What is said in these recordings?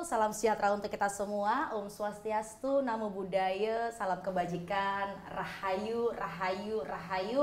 salam sejahtera untuk kita semua. Om Swastiastu, Namo Buddhaya, salam kebajikan, Rahayu, Rahayu, Rahayu.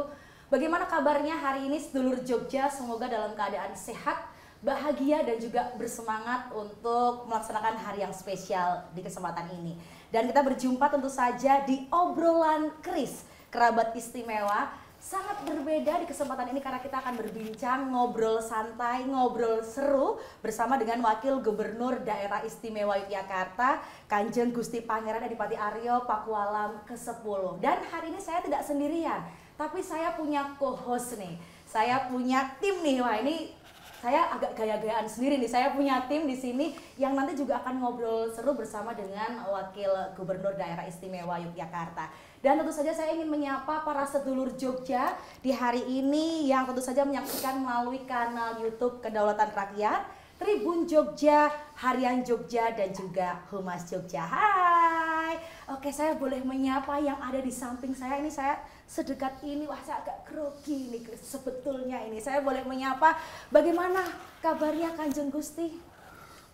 Bagaimana kabarnya hari ini sedulur Jogja? Semoga dalam keadaan sehat, bahagia dan juga bersemangat untuk melaksanakan hari yang spesial di kesempatan ini. Dan kita berjumpa tentu saja di obrolan Kris, kerabat istimewa. Sangat berbeda di kesempatan ini karena kita akan berbincang, ngobrol santai, ngobrol seru bersama dengan Wakil Gubernur Daerah Istimewa Yogyakarta, Kanjeng Gusti Pangeran Adipati Aryo Pakualam ke-10. Dan hari ini saya tidak sendirian, tapi saya punya co-host nih. Saya punya tim nih. Wah, ini saya agak gaya-gayaan sendiri nih. Saya punya tim di sini yang nanti juga akan ngobrol seru bersama dengan Wakil Gubernur Daerah Istimewa Yogyakarta. Dan tentu saja saya ingin menyapa para sedulur Jogja di hari ini yang tentu saja menyaksikan melalui kanal YouTube Kedaulatan Rakyat, Tribun Jogja, Harian Jogja, dan juga Humas Jogja. Hai, oke, saya boleh menyapa yang ada di samping saya ini. Saya sedekat ini, wah saya agak grogi nih sebetulnya ini. Saya boleh menyapa, bagaimana kabarnya Kanjeng Gusti?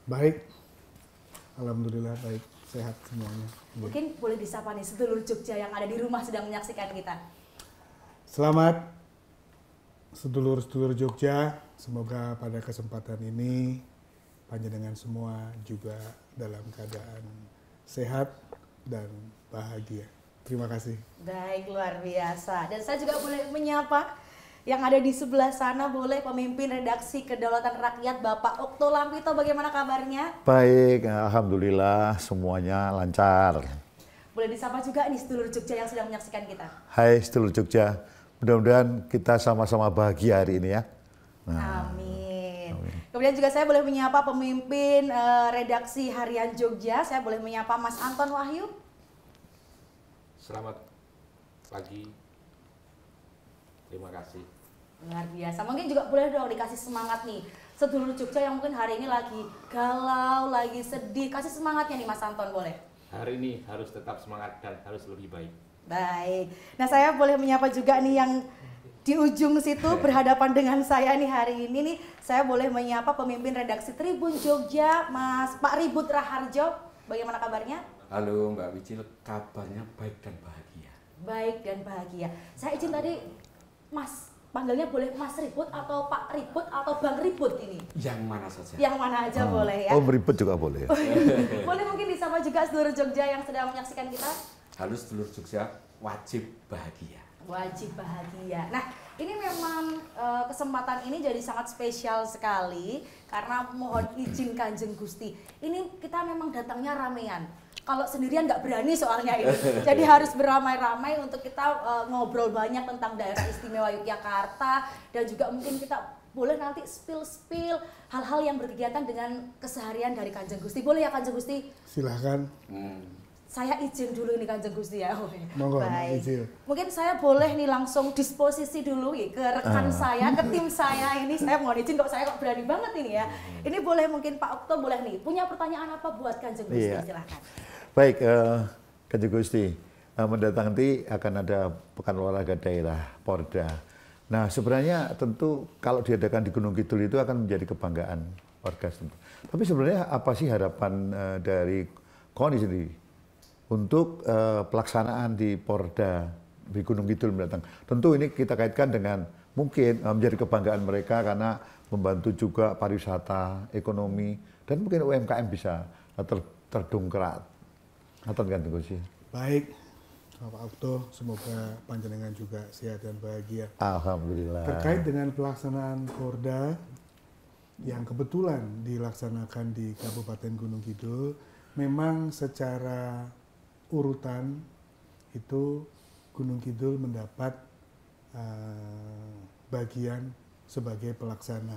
Baik, alhamdulillah baik, sehat semuanya. Mungkin boleh disapa nih sedulur Jogja yang ada di rumah sedang menyaksikan kita. Selamat sedulur-sedulur Jogja, semoga pada kesempatan ini panjenengan semua juga dalam keadaan sehat dan bahagia. Terima kasih. Baik, luar biasa. Dan saya juga boleh menyapa yang ada di sebelah sana, boleh pemimpin redaksi Kedaulatan Rakyat Bapak Okto Lampito, bagaimana kabarnya? Baik, alhamdulillah semuanya lancar. Boleh disapa juga nih sedulur Jogja yang sedang menyaksikan kita. Hai sedulur Jogja, mudah-mudahan kita sama-sama bahagia hari ini ya. Nah, amin. Kemudian juga saya boleh menyapa pemimpin redaksi Harian Jogja, saya boleh menyapa Mas Anton Wahyu. Selamat pagi. Terima kasih. Luar biasa. Mungkin juga boleh dong dikasih semangat nih sedulur Jogja yang mungkin hari ini lagi galau, lagi sedih. Kasih semangatnya nih Mas Anton, boleh? Hari ini harus tetap semangat dan harus lebih baik. Baik. Nah, saya boleh menyapa juga nih yang di ujung situ berhadapan dengan saya nih hari ini nih. Saya boleh menyapa pemimpin redaksi Tribun Jogja, Mas Pak Ribut Raharjo. Bagaimana kabarnya? Halo Mbak Wicil, kabarnya baik dan bahagia. Baik dan bahagia. Saya izin tadi Mas, panggilnya boleh Mas Ribut atau Pak Ribut atau Bang Ribut ini? Yang mana saja. Yang mana aja boleh ya. Om Ribut juga boleh. Boleh mungkin disapa juga sedulur Jogja yang sedang menyaksikan kita? Halo sedulur Jogja, wajib bahagia. Wajib bahagia. Nah, ini memang kesempatan ini jadi sangat spesial sekali karena mohon izin Kanjeng Gusti. Ini kita memang datangnya ramean. Kalau sendirian nggak berani soalnya ini. Jadi harus beramai-ramai untuk kita ngobrol banyak tentang daerah istimewa Yogyakarta dan juga mungkin kita boleh nanti spill hal-hal yang berkegiatan dengan keseharian dari Kanjeng Gusti. Boleh ya Kanjeng Gusti? Silahkan. Saya izin dulu nih Kanjeng Gusti ya. Monggo, baik. izin. Mungkin saya boleh nih langsung disposisi dulu ya ke rekan saya, ke tim saya ini. Saya mohon izin kok saya kok berani banget ini ya. Ini boleh mungkin Pak Okto boleh nih. Punya pertanyaan apa buat Kanjeng Gusti? Iya. Silahkan. Baik, Kanjeng Gusti, mendatang nanti akan ada Pekan Olahraga Daerah Porda. Nah, sebenarnya tentu kalau diadakan di Gunung Kidul itu akan menjadi kebanggaan warga tentu. Tapi sebenarnya apa sih harapan dari KONI sendiri untuk pelaksanaan di Porda di Gunung Kidul mendatang? Tentu ini kita kaitkan dengan mungkin menjadi kebanggaan mereka karena membantu juga pariwisata, ekonomi, dan mungkin UMKM bisa terdongkrak. Atau kan sih? Baik, Bapak Okto, semoga panjenengan juga sehat dan bahagia. Alhamdulillah. Terkait dengan pelaksanaan Porda yang kebetulan dilaksanakan di Kabupaten Gunung Kidul, memang secara urutan itu Gunung Kidul mendapat bagian sebagai pelaksana.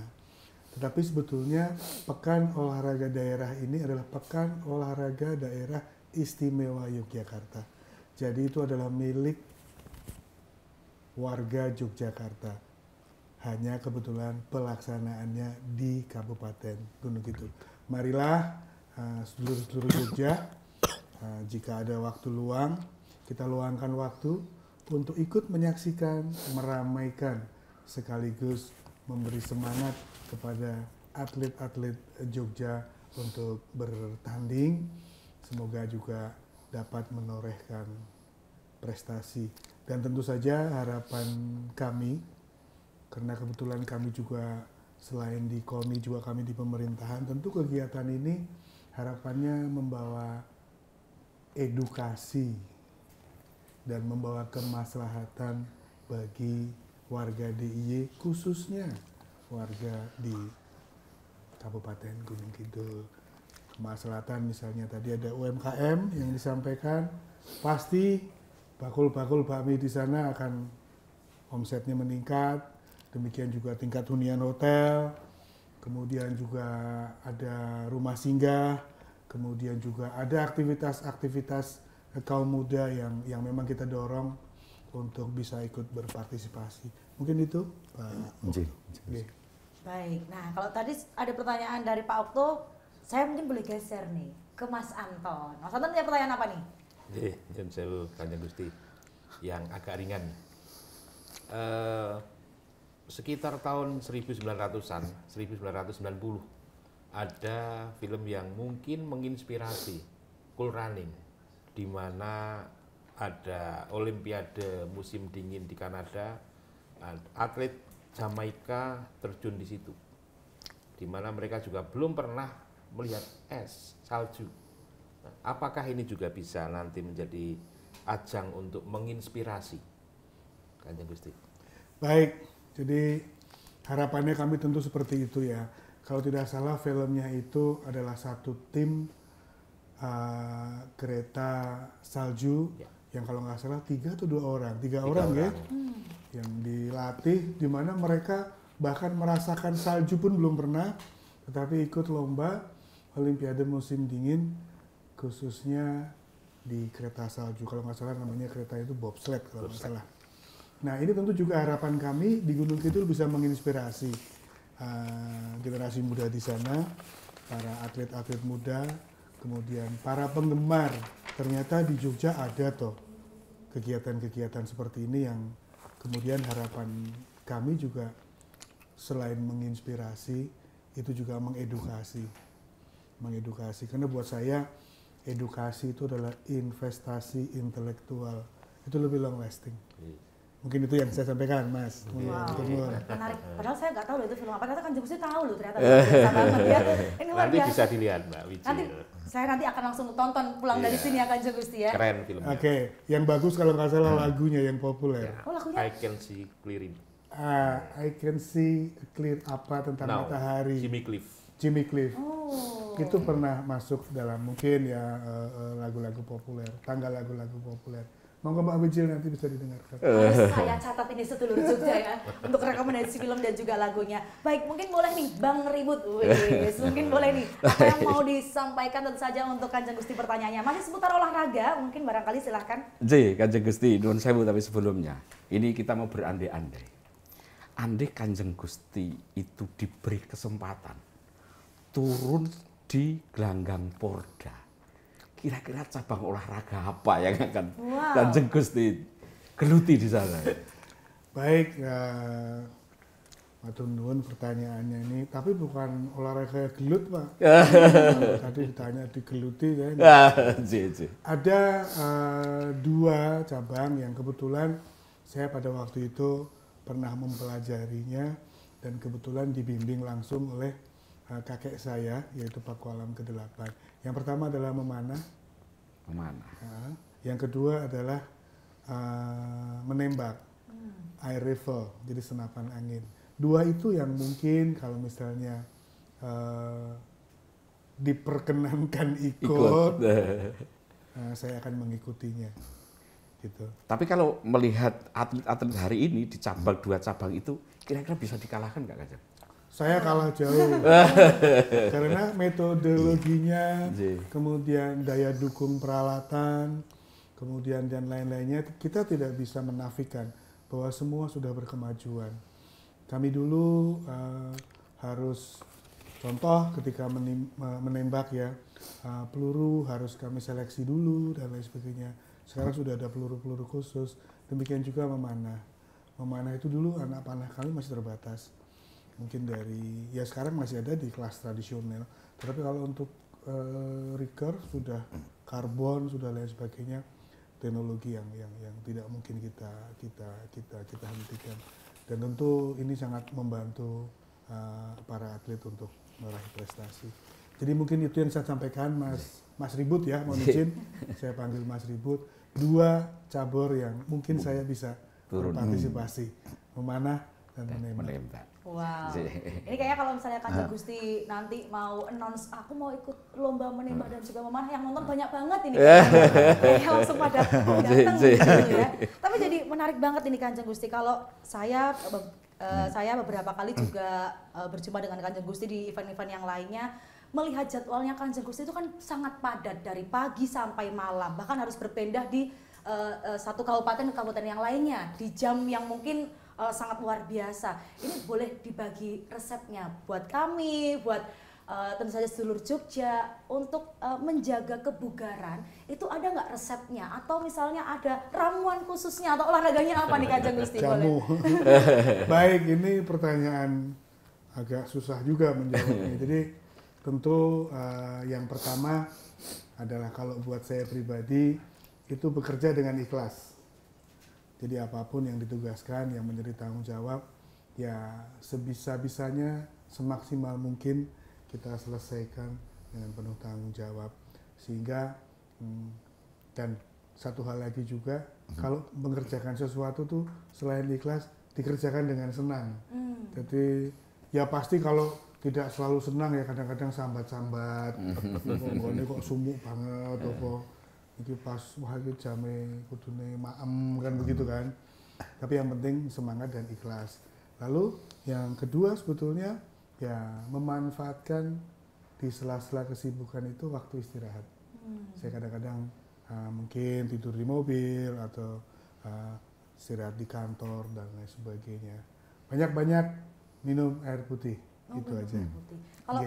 Tetapi sebetulnya Pekan Olahraga Daerah ini adalah Pekan Olahraga Daerah Istimewa Yogyakarta. Jadi itu adalah milik warga Yogyakarta. Hanya kebetulan pelaksanaannya di Kabupaten Gunung Kidul. Marilah sedulur-sedulur Jogja, jika ada waktu luang, kita luangkan waktu untuk ikut menyaksikan, meramaikan, sekaligus memberi semangat kepada atlet-atlet Jogja untuk bertanding. Semoga juga dapat menorehkan prestasi. Dan tentu saja harapan kami, karena kebetulan kami juga selain di KONI juga kami di pemerintahan, tentu kegiatan ini harapannya membawa edukasi dan membawa kemaslahatan bagi warga DIY, khususnya warga di Kabupaten Gunung Kidul. Kemaslahatan misalnya tadi ada UMKM yang disampaikan, pasti bakul-bakul bakmi di sana akan omsetnya meningkat, demikian juga tingkat hunian hotel, kemudian juga ada rumah singgah, kemudian juga ada aktivitas-aktivitas kaum muda yang memang kita dorong untuk bisa ikut berpartisipasi. Mungkin itu, Pak. Oke. Baik, nah kalau tadi ada pertanyaan dari Pak Okto, saya mungkin boleh geser nih ke Mas Anton. Mas Anton punya pertanyaan apa nih? Nyun sewu Kanjeng Gusti, yang agak ringan. Sekitar tahun 1900-an, 1990, ada film yang mungkin menginspirasi, Cool Running, di mana ada Olimpiade musim dingin di Kanada, atlet Jamaika terjun di situ, di mana mereka juga belum pernah melihat es, salju. Nah, apakah ini juga bisa nanti menjadi ajang untuk menginspirasi, Kanjeng Gusti? Baik, jadi harapannya kami tentu seperti itu ya. Kalau tidak salah filmnya itu adalah satu tim kereta salju Ya. yang kalau nggak salah 3 atau 2 orang, 3 orang ya, yang dilatih di mana mereka bahkan merasakan salju pun belum pernah, tetapi ikut lomba Olimpiade musim dingin khususnya di kereta salju. Kalau nggak salah namanya kereta itu bobsled kalau nggak salah. Nah ini tentu juga harapan kami di Gunung Kidul bisa menginspirasi generasi muda di sana, para atlet-atlet muda, kemudian para penggemar. Ternyata di Jogja ada toh kegiatan-kegiatan seperti ini yang kemudian harapan kami juga selain menginspirasi, itu juga mengedukasi. Karena buat saya edukasi itu adalah investasi intelektual. Itu lebih long lasting. Mungkin itu yang saya sampaikan, Mas. Wow, Teman. menarik. Padahal saya nggak tahu loh itu film apa. Ternyata Kanjeng Gusti tahu loh ternyata. Biasa banget ya. Ini luar Nanti biasa. bisa dilihat, Mbak Wiji. Nanti saya akan langsung tonton pulang dari Iya. sini ya Kanjeng Gusti ya. Keren filmnya. Oke, yang bagus kalau nggak salah lagunya yang populer. Ya. Oh, lagunya? I Can See Clearly. I Can See Clear apa tentang Now, matahari. Jimmy Cliff. Jimmy Cliff. Oh. Itu pernah masuk dalam mungkin ya lagu-lagu populer, tanggal lagu-lagu populer. Monggo Mbak Wijil nanti bisa didengarkan. Harus saya catat ini sedulur Jogja ya untuk rekomendasi film dan juga lagunya. Baik, mungkin boleh nih Bang Ribut. Wih, mungkin boleh nih apa yang mau disampaikan tentu saja untuk Kanjeng Gusti pertanyaannya. Masih seputar olahraga, mungkin barangkali silahkan. Kanjeng Gusti, nuwun sewu tapi sebelumnya ini kita mau berandai-andai. Andai Kanjeng Gusti itu diberi kesempatan turun di gelanggang Porda, kira-kira cabang olahraga apa yang akan Kanjeng Gusti geluti di sana? Baik, matur nuwun pertanyaannya ini, tapi bukan olahraga gelut Pak. Tadi ditanya digeluti kan. Ada 2 cabang yang kebetulan saya pada waktu itu pernah mempelajarinya dan kebetulan dibimbing langsung oleh kakek saya, yaitu Pak Kualam ke-8. Yang pertama adalah memanah. Yang kedua adalah menembak, air rifle, jadi senapan angin. 2 itu yang mungkin kalau misalnya diperkenankan ikut. Saya akan mengikutinya. Gitu. Tapi kalau melihat atlet-atlet hari ini di 2 cabang itu, kira-kira bisa dikalahkan nggak Kanjeng? Saya kalah jauh karena metodologinya, kemudian daya dukung peralatan, kemudian dan lain-lainnya kita tidak bisa menafikan bahwa semua sudah berkemajuan. Kami dulu harus contoh ketika menembak ya, peluru harus kami seleksi dulu dan lain sebagainya. Sekarang sudah ada peluru-peluru khusus. Demikian juga memanah. Memanah itu dulu anak panah kami masih terbatas. Mungkin dari, ya sekarang masih ada di kelas tradisional. Tetapi kalau untuk recur sudah karbon, sudah lain sebagainya, teknologi yang tidak mungkin kita hentikan. Dan tentu ini sangat membantu para atlet untuk meraih prestasi. Jadi mungkin itu yang saya sampaikan, Mas Ribut ya, mohon izin saya panggil Mas Ribut. 2 cabur yang mungkin saya bisa berpartisipasi, memanah dan menembak. Wow. Ini kayaknya kalau misalnya Kanjeng Gusti nanti mau announce, aku mau ikut lomba menembak dan juga memanah, yang nonton banyak banget ini. Kayaknya langsung pada datang gitu ya. Tapi jadi menarik banget ini Kanjeng Gusti. Kalau saya beberapa kali juga berjumpa dengan Kanjeng Gusti di event-event yang lainnya, melihat jadwalnya Kanjeng Gusti itu kan sangat padat dari pagi sampai malam, bahkan harus berpindah di satu kabupaten ke kabupaten yang lainnya di jam yang mungkin sangat luar biasa. Ini boleh dibagi resepnya buat kami, buat tentu saja sedulur Jogja untuk menjaga kebugaran. Itu ada nggak resepnya? Atau misalnya ada ramuan khususnya atau olahraganya apa nih Kanjeng Gusti? Jamu. Baik, ini pertanyaan agak susah juga menjawabnya. Jadi tentu yang pertama adalah kalau buat saya pribadi itu bekerja dengan ikhlas. Jadi apapun yang ditugaskan, yang menjadi tanggung jawab, ya sebisa-bisanya, semaksimal mungkin kita selesaikan dengan penuh tanggung jawab. Sehingga, dan satu hal lagi juga, kalau mengerjakan sesuatu tuh selain ikhlas, dikerjakan dengan senang. Jadi ya pasti kalau tidak selalu senang ya kadang-kadang sambat-sambat, kok sumuk banget, iki pas wah iki jame kudune maem kan begitu kan. Tapi yang penting semangat dan ikhlas. Lalu yang kedua sebetulnya ya memanfaatkan di sela-sela kesibukan itu waktu istirahat. Saya kadang-kadang mungkin tidur di mobil atau istirahat di kantor dan lain sebagainya. Banyak-banyak minum air putih. Itu aja. Kalau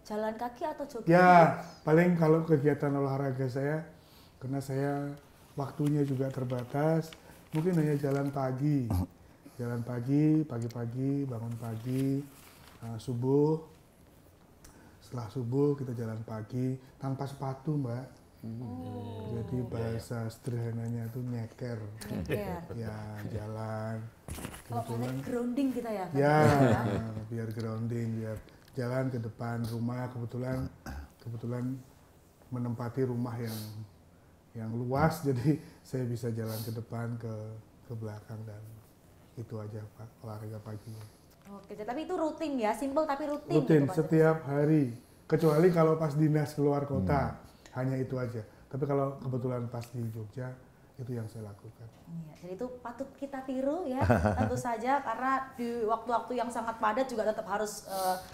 jalan kaki atau jogging? Ya, paling kalau kegiatan olahraga saya, karena saya waktunya juga terbatas, mungkin hanya jalan pagi. Jalan pagi-pagi, bangun pagi, subuh. Setelah subuh kita jalan pagi, tanpa sepatu Mbak. Jadi bahasa sederhananya itu nyeker. Ya, jalan. Kalau boleh grounding kita ya? Ya, biar grounding, biar jalan ke depan rumah, kebetulan menempati rumah yang luas, jadi saya bisa jalan ke depan ke belakang, dan itu aja Pak olahraga pagi. Oke, tapi itu rutin ya, simple tapi rutin. Rutin gitu, setiap hari, kecuali kalau pas dinas keluar kota, hanya itu aja. Tapi kalau kebetulan pas di Jogja, itu yang saya lakukan. Iya, jadi itu patut kita tiru ya, tentu saja, karena di waktu-waktu yang sangat padat juga tetap harus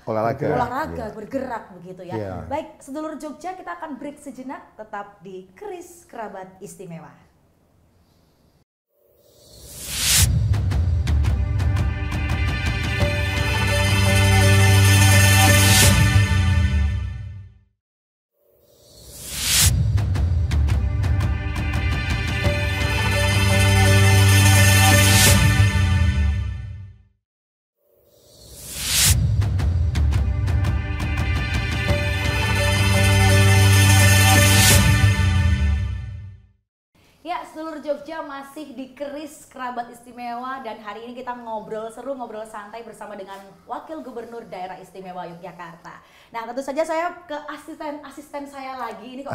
olahraga, bergerak begitu ya. Baik, sedulur Jogja, kita akan break sejenak, tetap di Keris Kerabat Istimewa. Jogja masih di Keris Kerabat Istimewa, dan hari ini kita ngobrol seru, ngobrol santai bersama dengan Wakil Gubernur Daerah Istimewa Yogyakarta. Nah, tentu saja saya ke asisten saya lagi ini, kok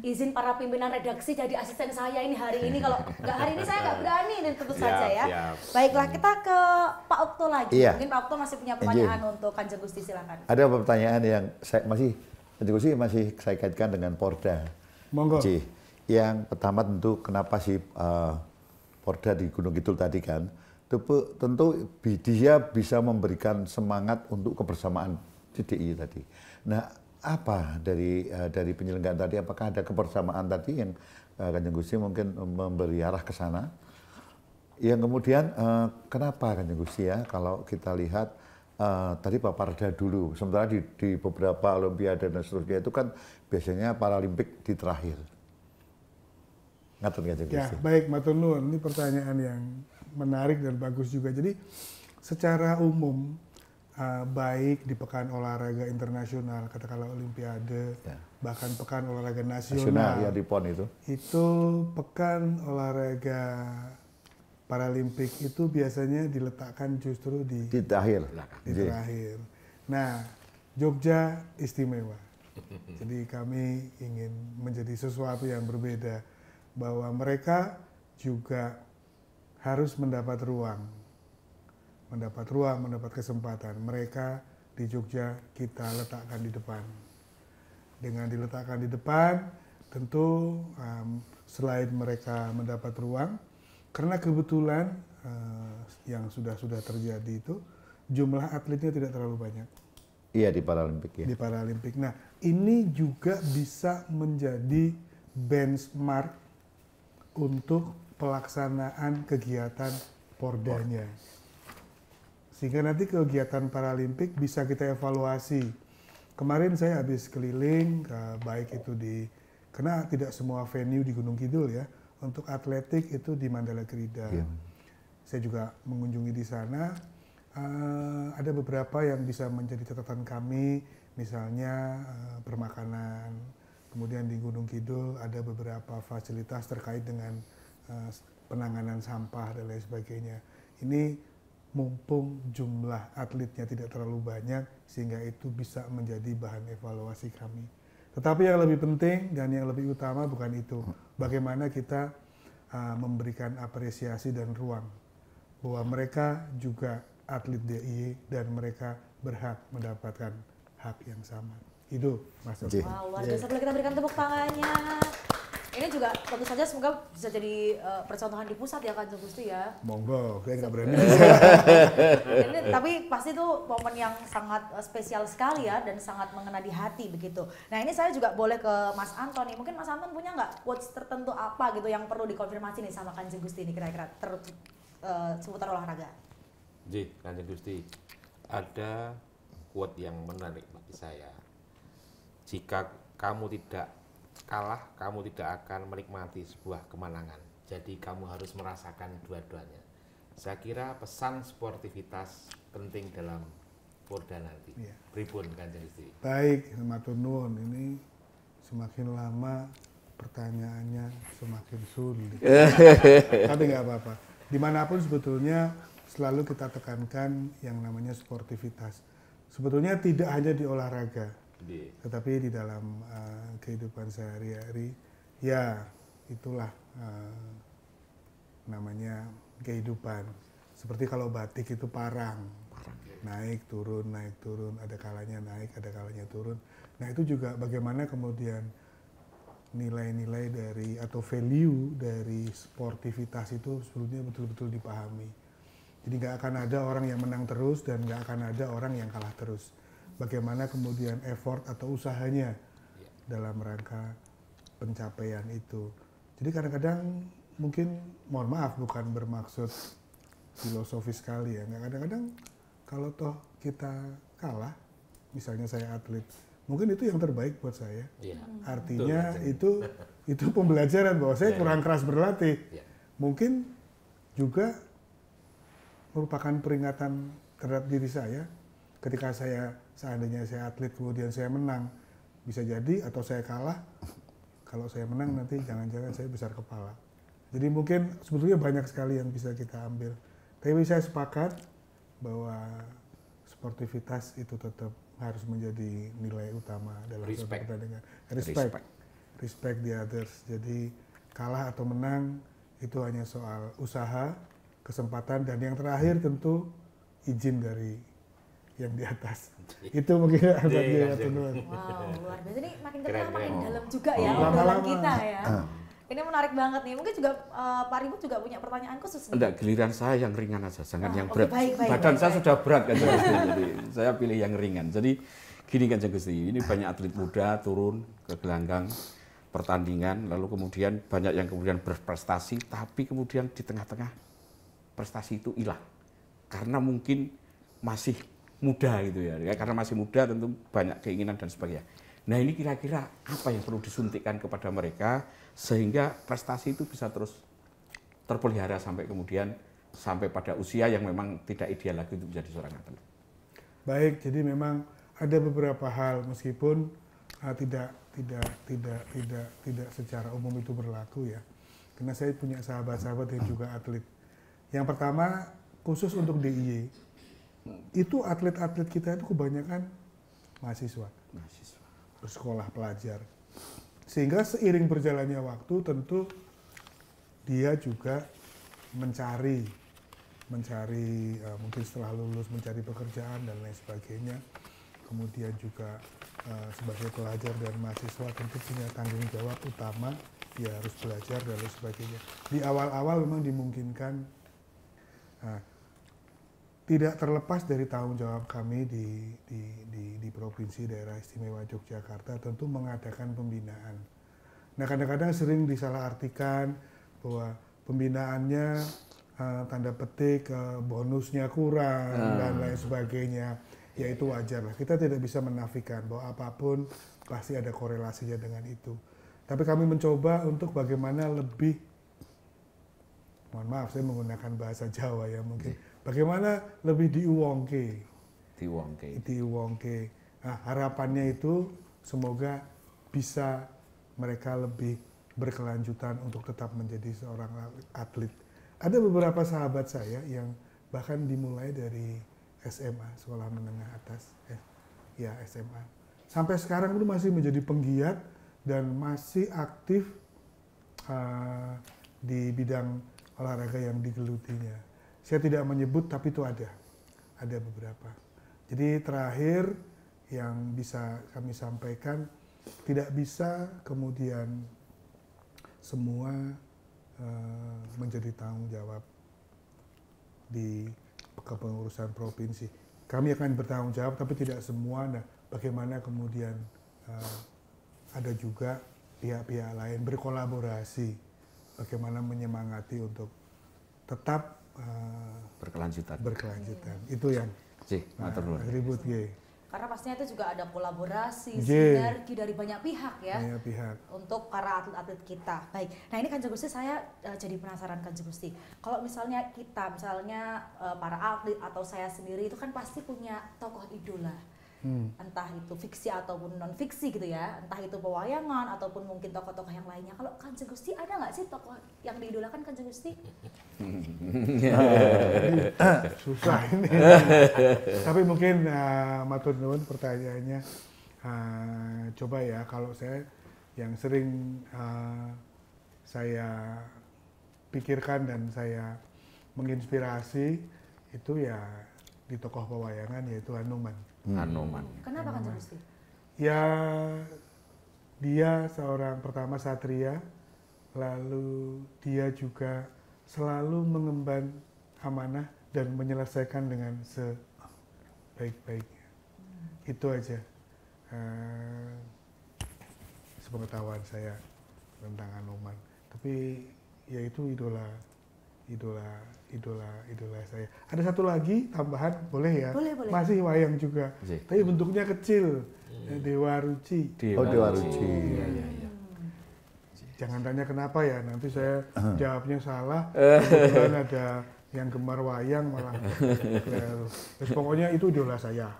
izin para pimpinan redaksi jadi asisten saya ini hari ini. Kalau nggak hari ini saya nggak berani, dan tentu saja ya. Baiklah, kita ke Pak Okto lagi. Mungkin Pak Okto masih punya pertanyaan untuk Kanjeng Gusti, silakan. Ada pertanyaan yang Kanjeng Gusti masih saya kaitkan dengan Porda. Monggo. Yang pertama tentu kenapa sih Porda di Gunung Kidul tadi kan, tentu dia bisa memberikan semangat untuk kebersamaan CDI tadi. Nah, apa dari penyelenggaraan tadi, apakah ada kebersamaan tadi yang Kanjeng Gusti mungkin memberi arah ke sana? Yang kemudian kenapa Kanjeng Gusti ya, kalau kita lihat tadi Pak Parda dulu, sementara di beberapa Olimpiade dan seterusnya itu kan biasanya Paralimpik di terakhir. Ya, baik, matur nuwun. Ini pertanyaan yang menarik dan bagus juga. Jadi secara umum baik di pekan olahraga internasional, katakanlah Olimpiade, Ya. bahkan pekan olahraga Nasional nasional, ya di PON itu. itu pekan olahraga Paralimpik itu biasanya diletakkan justru di Di akhir. di terakhir. Nah, Jogja istimewa. Jadi kami ingin menjadi sesuatu yang berbeda, bahwa mereka juga harus mendapat ruang, mendapat kesempatan. Mereka di Jogja kita letakkan di depan. Dengan diletakkan di depan, tentu selain mereka mendapat ruang, karena kebetulan yang sudah terjadi itu, jumlah atletnya tidak terlalu banyak. Iya di Paralimpik ya. Di Paralimpik. Nah, ini juga bisa menjadi benchmark untuk pelaksanaan kegiatan Pordanya. Sehingga nanti kegiatan Paralimpik bisa kita evaluasi. Kemarin saya habis keliling, baik itu karena tidak semua venue di Gunung Kidul ya, untuk atletik itu di Mandala Krida. Iya. Saya juga mengunjungi di sana. Ada beberapa yang bisa menjadi catatan kami, misalnya permakanan. Kemudian di Gunung Kidul ada beberapa fasilitas terkait dengan penanganan sampah dan lain sebagainya. Ini mumpung jumlah atletnya tidak terlalu banyak, sehingga itu bisa menjadi bahan evaluasi kami. Tetapi yang lebih penting dan yang lebih utama bukan itu. Bagaimana kita memberikan apresiasi dan ruang bahwa mereka juga atlet DIY dan mereka berhak mendapatkan hak yang sama. Itu Mas Oki. Wow, luar biasa. Boleh kita berikan tepuk tangannya. Ini juga tentu saja semoga bisa jadi percontohan di pusat ya Kanjeng Gusti ya. Monggo, saya nggak berani. Tapi pasti itu momen yang sangat spesial sekali ya dan sangat mengena di hati begitu. Nah ini saya juga boleh ke Mas Anton nih. Mungkin Mas Anton punya nggak quotes tertentu apa gitu yang perlu dikonfirmasi nih sama Kanjeng Gusti ini kira-kira seputar olahraga. Ji, Kanjeng Gusti, ada quote yang menarik bagi saya. Jika kamu tidak kalah, kamu tidak akan menikmati sebuah kemenangan. Jadi kamu harus merasakan dua-duanya. Saya kira pesan sportivitas penting dalam Porda nanti. Iya. Pripun Kanjeng Gusti? Baik, matur nuwun. Ini semakin lama pertanyaannya semakin sulit. Tapi nggak apa-apa. Dimanapun sebetulnya selalu kita tekankan yang namanya sportivitas. Sebetulnya tidak hanya di olahraga, tetapi di dalam kehidupan sehari-hari, ya itulah namanya kehidupan. Seperti kalau batik itu parang, naik turun, ada kalanya naik, ada kalanya turun. Nah itu juga bagaimana kemudian nilai-nilai dari atau value dari sportivitas itu sebetulnya betul-betul dipahami. Jadi nggak akan ada orang yang menang terus dan nggak akan ada orang yang kalah terus. Bagaimana kemudian effort atau usahanya dalam rangka pencapaian itu. Jadi kadang-kadang mungkin, mohon maaf bukan bermaksud filosofis sekali ya, kadang-kadang kalau toh kita kalah, misalnya saya atlet, mungkin itu yang terbaik buat saya. Ya. Artinya betul, itu pembelajaran bahwa saya kurang keras berlatih. Ya. Mungkin juga merupakan peringatan terhadap diri saya ketika seandainya saya atlet kemudian saya menang, bisa jadi atau saya kalah, kalau saya menang nanti jangan-jangan saya besar kepala. Jadi mungkin sebetulnya banyak sekali yang bisa kita ambil. Tapi saya sepakat bahwa sportivitas itu tetap harus menjadi nilai utama dalam suatu pertandingan. Respect the others. Jadi kalah atau menang itu hanya soal usaha, kesempatan, dan yang terakhir tentu izin dari yang di atas. Itu mungkin agak teman. Wow, luar biasa. Ini makin kenal Keren. makin dalam juga ya Lama-lama. obrolan kita ya. Ini menarik banget nih. Mungkin juga Pak Ribut juga punya pertanyaan khusus nih. Enggak, giliran saya yang ringan aja, jangan yang oke, berat. baik, Badan saya baik. sudah berat kan Gusti, jadi saya pilih yang ringan. Jadi gini kan Gusti, ini banyak atlet muda turun ke gelanggang pertandingan, lalu kemudian banyak yang kemudian berprestasi, tapi kemudian di tengah-tengah prestasi itu hilang. Karena mungkin masih muda gitu ya, karena masih muda tentu banyak keinginan dan sebagainya. Nah ini kira-kira apa yang perlu disuntikkan kepada mereka sehingga prestasi itu bisa terus terpelihara sampai kemudian sampai pada usia yang memang tidak ideal lagi untuk menjadi seorang atlet. Baik, jadi memang ada beberapa hal meskipun tidak secara umum itu berlaku ya. Karena saya punya sahabat-sahabat yang juga atlet. Yang pertama, khusus untuk DIY, itu atlet-atlet kita itu kebanyakan mahasiswa, bersekolah pelajar. Sehingga seiring berjalannya waktu tentu dia juga mencari mungkin setelah lulus mencari pekerjaan dan lain sebagainya. Kemudian juga sebagai pelajar dan mahasiswa tentu punya tanggung jawab utama, dia harus belajar dan lain sebagainya. Di awal-awal memang dimungkinkan, tidak terlepas dari tanggung jawab kami di Provinsi Daerah Istimewa Yogyakarta tentu mengadakan pembinaan. Nah kadang-kadang sering disalahartikan bahwa pembinaannya tanda petik bonusnya kurang dan lain sebagainya. Ya itu wajar lah, kita tidak bisa menafikan bahwa apapun pasti ada korelasinya dengan itu. Tapi kami mencoba untuk bagaimana lebih, mohon maaf saya menggunakan bahasa Jawa ya mungkin, bagaimana lebih diuwongke. Nah, harapannya itu semoga bisa mereka lebih berkelanjutan untuk tetap menjadi seorang atlet. Ada beberapa sahabat saya yang bahkan dimulai dari SMA, sekolah menengah atas, ya SMA. Sampai sekarang itu masih menjadi penggiat dan masih aktif di bidang olahraga yang digelutinya. Saya tidak menyebut, tapi itu ada beberapa. Jadi terakhir yang bisa kami sampaikan, tidak bisa kemudian semua menjadi tanggung jawab di kepengurusan provinsi. Kami akan bertanggung jawab, tapi tidak semua. Nah, bagaimana kemudian ada juga pihak-pihak lain berkolaborasi, bagaimana menyemangati untuk tetap berkelanjutan. Itu yang ribut Karena pastinya itu juga ada kolaborasi, sinergi dari banyak pihak ya. Banyak pihak. Untuk para atlet-atlet kita. Baik. Nah ini Kanjeng Gusti saya jadi penasaran Kanjeng Gusti. Kalau misalnya kita, para atlet atau saya sendiri itu kan pasti punya tokoh idola. Entah itu fiksi ataupun non fiksi gitu ya. Entah itu pewayangan ataupun mungkin tokoh-tokoh yang lainnya. Kalau Kanjeng Gusti ada nggak sih tokoh yang diidolakan Kanjeng Gusti? Susah ini. Tapi mungkin matur nuwun pertanyaannya. Coba ya, kalau saya yang sering saya pikirkan dan saya menginspirasi itu ya di tokoh pewayangan yaitu Hanuman. Kenapa Kanjeng Gusti? Ya dia seorang pertama satria, lalu dia juga selalu mengemban amanah dan menyelesaikan dengan sebaik-baiknya. Itu aja sepengetahuan saya tentang Hanuman. Tapi ya itu idola saya. Ada satu lagi tambahan, boleh ya? Boleh. Masih wayang juga. Tapi bentuknya kecil. Dewa Ruci. Dewa Ruci. Iya. Jangan tanya kenapa ya, nanti saya jawabnya salah. Kemudian ada yang gemar wayang malah. Terus pokoknya itu idola saya.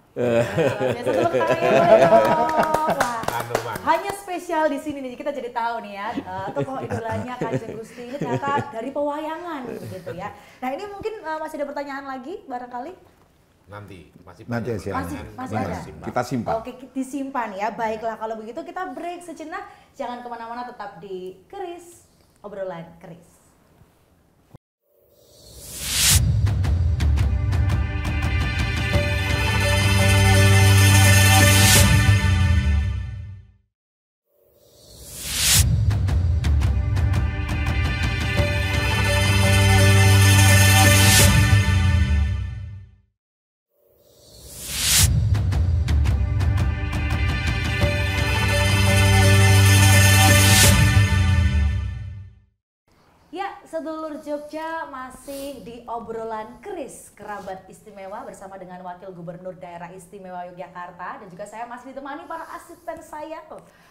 Hanya spesial di sini nih kita jadi tahu nih ya tokoh idolanya Kanjeng Gusti ini ternyata dari pewayangan gitu ya. Nah ini mungkin masih ada pertanyaan lagi barangkali? Masih ada. Kita simpan. Oke, disimpan ya. Baiklah kalau begitu kita break sejenak. Jangan kemana-mana, tetap di Keris, obrolan Keris. Sedulur Jogja masih di obrolan Keris Kerabat Istimewa bersama dengan Wakil Gubernur Daerah Istimewa Yogyakarta dan juga saya masih ditemani para asisten saya,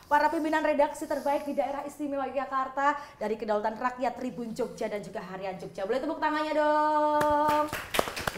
para pimpinan redaksi terbaik di Daerah Istimewa Yogyakarta dari Kedaulatan Rakyat Tribun Jogja dan juga Harian Jogja. Boleh tepuk tangannya dong.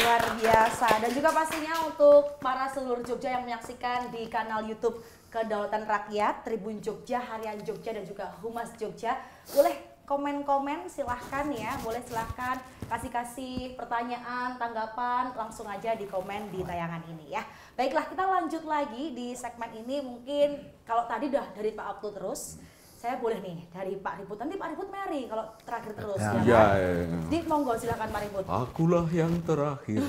Luar biasa. Dan juga pastinya untuk para seluruh Jogja yang menyaksikan di kanal YouTube Kedaulatan Rakyat, Tribun Jogja, Harian Jogja, dan juga Humas Jogja, boleh komen-komen silahkan ya, boleh silahkan kasih pertanyaan, tanggapan, langsung aja di komen di tayangan ini ya. Baiklah, kita lanjut lagi di segmen ini. Mungkin kalau tadi udah dari Pak Abdul terus, saya boleh nih dari Pak Ribut. Nanti Pak Ribut Mary kalau terakhir terus ya, Ya, kan? ya. Di monggo silakan Pak Ribut. Akulah yang terakhir.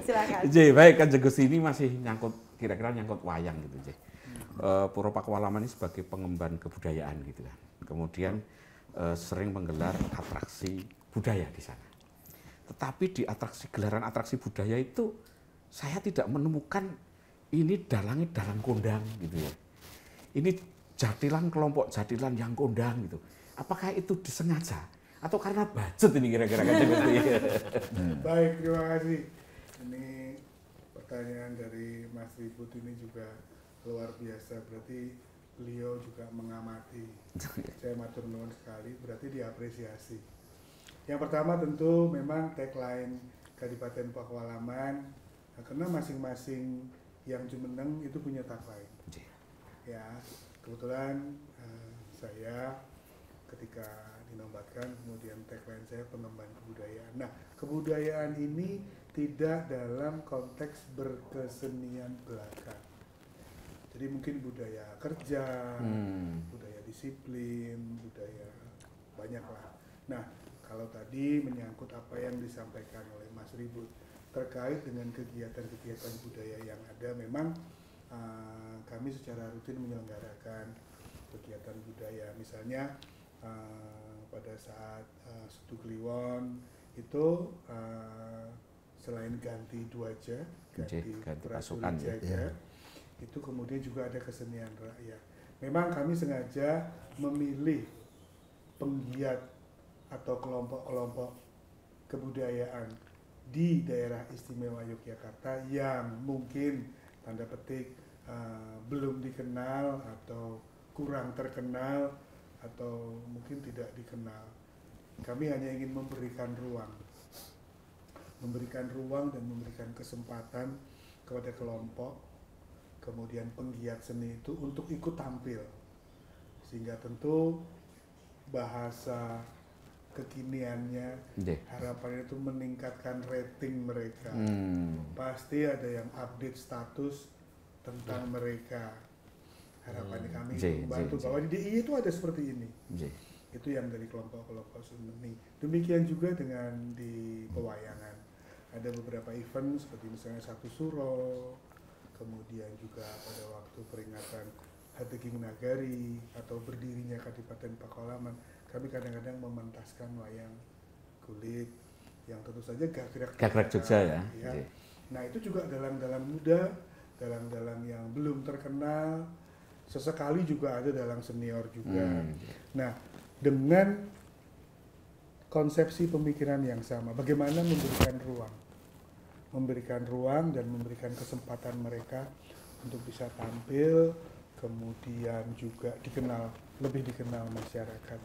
Silakan. J, baik, Kanjeng Gusti ini masih nyangkut, kira-kira nyangkut wayang gitu, J. Puro Pakualaman ini sebagai pengemban kebudayaan gitu kan. Kemudian sering menggelar atraksi budaya di sana. Tetapi di gelaran atraksi budaya itu saya tidak menemukan ini dalang kondang gitu ya. Ini jatilan, kelompok jatilan yang kondang gitu. Apakah itu disengaja atau karena budget ini kira-kira Kanjeng Gusti? Baik, terima kasih. Ini pertanyaan dari Mas Ribut ini juga luar biasa. Berarti beliau juga mengamati. Saya matur nuwun sekali, berarti diapresiasi. Yang pertama tentu memang tagline Kadipaten Pakualaman, karena masing-masing yang jumeneng itu punya tagline. Ya, kebetulan saya ketika dinobatkan, kemudian tagline saya pengemban kebudayaan. Nah, kebudayaan ini tidak dalam konteks berkesenian belaka. Jadi mungkin budaya kerja, budaya disiplin, budaya banyak lah. Nah, kalau tadi menyangkut apa yang disampaikan oleh Mas Ribut terkait dengan kegiatan-kegiatan budaya yang ada, memang kami secara rutin menyelenggarakan kegiatan budaya. Misalnya pada saat Setu Kliwon itu selain ganti Dwaja, ganti pasukan Jaga, itu kemudian juga ada kesenian rakyat. Memang kami sengaja memilih penggiat atau kelompok-kelompok kebudayaan di daerah istimewa Yogyakarta yang mungkin tanda petik belum dikenal atau kurang terkenal atau mungkin tidak dikenal. Kami hanya ingin memberikan ruang dan memberikan kesempatan kepada kelompok, kemudian penggiat seni itu untuk ikut tampil, sehingga tentu bahasa kekiniannya, harapannya itu meningkatkan rating mereka. Pasti ada yang update status tentang mereka. Harapannya kami membantu bahwa di DIY itu ada seperti ini. Itu yang dari kelompok-kelompok seni. Demikian juga dengan di pewayangan. Ada beberapa event seperti misalnya Satu Suro, kemudian juga pada waktu peringatan Hateging Nagari atau berdirinya Kadipaten Pakualaman, kami kadang-kadang mementaskan wayang kulit yang tentu saja gerak-gerak Jogja ya. Nah, itu juga dalang-dalang muda, dalang-dalang yang belum terkenal, sesekali juga ada dalang senior juga. Nah, dengan konsepsi pemikiran yang sama, bagaimana memberikan ruang dan memberikan kesempatan mereka untuk bisa tampil, kemudian juga lebih dikenal masyarakat,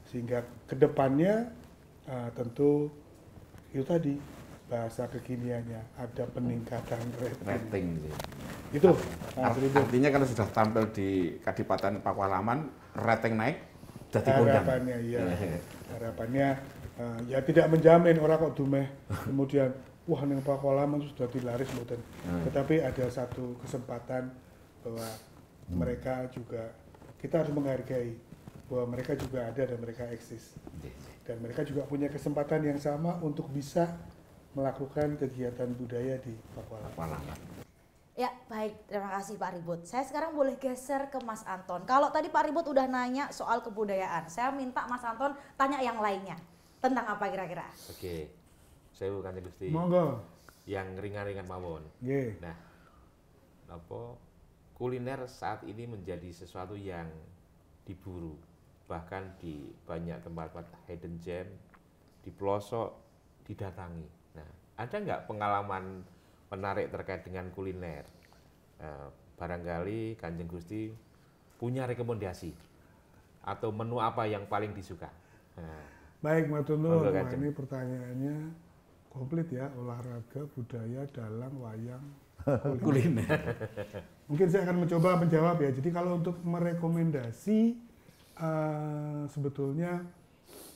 sehingga kedepannya tentu itu tadi bahasa kekiniannya ada peningkatan rating. Itu artinya kalau sudah tampil di Kadipaten Pakualaman, rating naik, jadi kondang. Harapannya ya tidak menjamin orang kok dumeh kemudian wah ning Pakualaman sudah dilaris mboten. Tetapi ada satu kesempatan bahwa mereka juga, kita harus menghargai bahwa mereka juga ada dan mereka eksis. Dan mereka juga punya kesempatan yang sama untuk bisa melakukan kegiatan budaya di Pakualaman. Ya, baik. Terima kasih Pak Ribut. Saya sekarang boleh geser ke Mas Anton. Kalau tadi Pak Ribut udah nanya soal kebudayaan, saya minta Mas Anton tanya yang lainnya. Tentang apa kira-kira? Oke. Saya bukan Gusti. Monggo. Yang ringan-ringan mawon. Nggih. Nah, kuliner saat ini menjadi sesuatu yang diburu. Bahkan di banyak tempat-tempat hidden gem, di pelosok didatangi. Nah, ada nggak pengalaman menarik terkait dengan kuliner? Barangkali Kanjeng Gusti punya rekomendasi atau menu apa yang paling disuka? Baik, matur nuwun. Ini pertanyaannya komplit ya, olahraga, budaya, dalang, wayang, Kuliner. Mungkin saya akan mencoba menjawab ya. Jadi kalau untuk merekomendasi, sebetulnya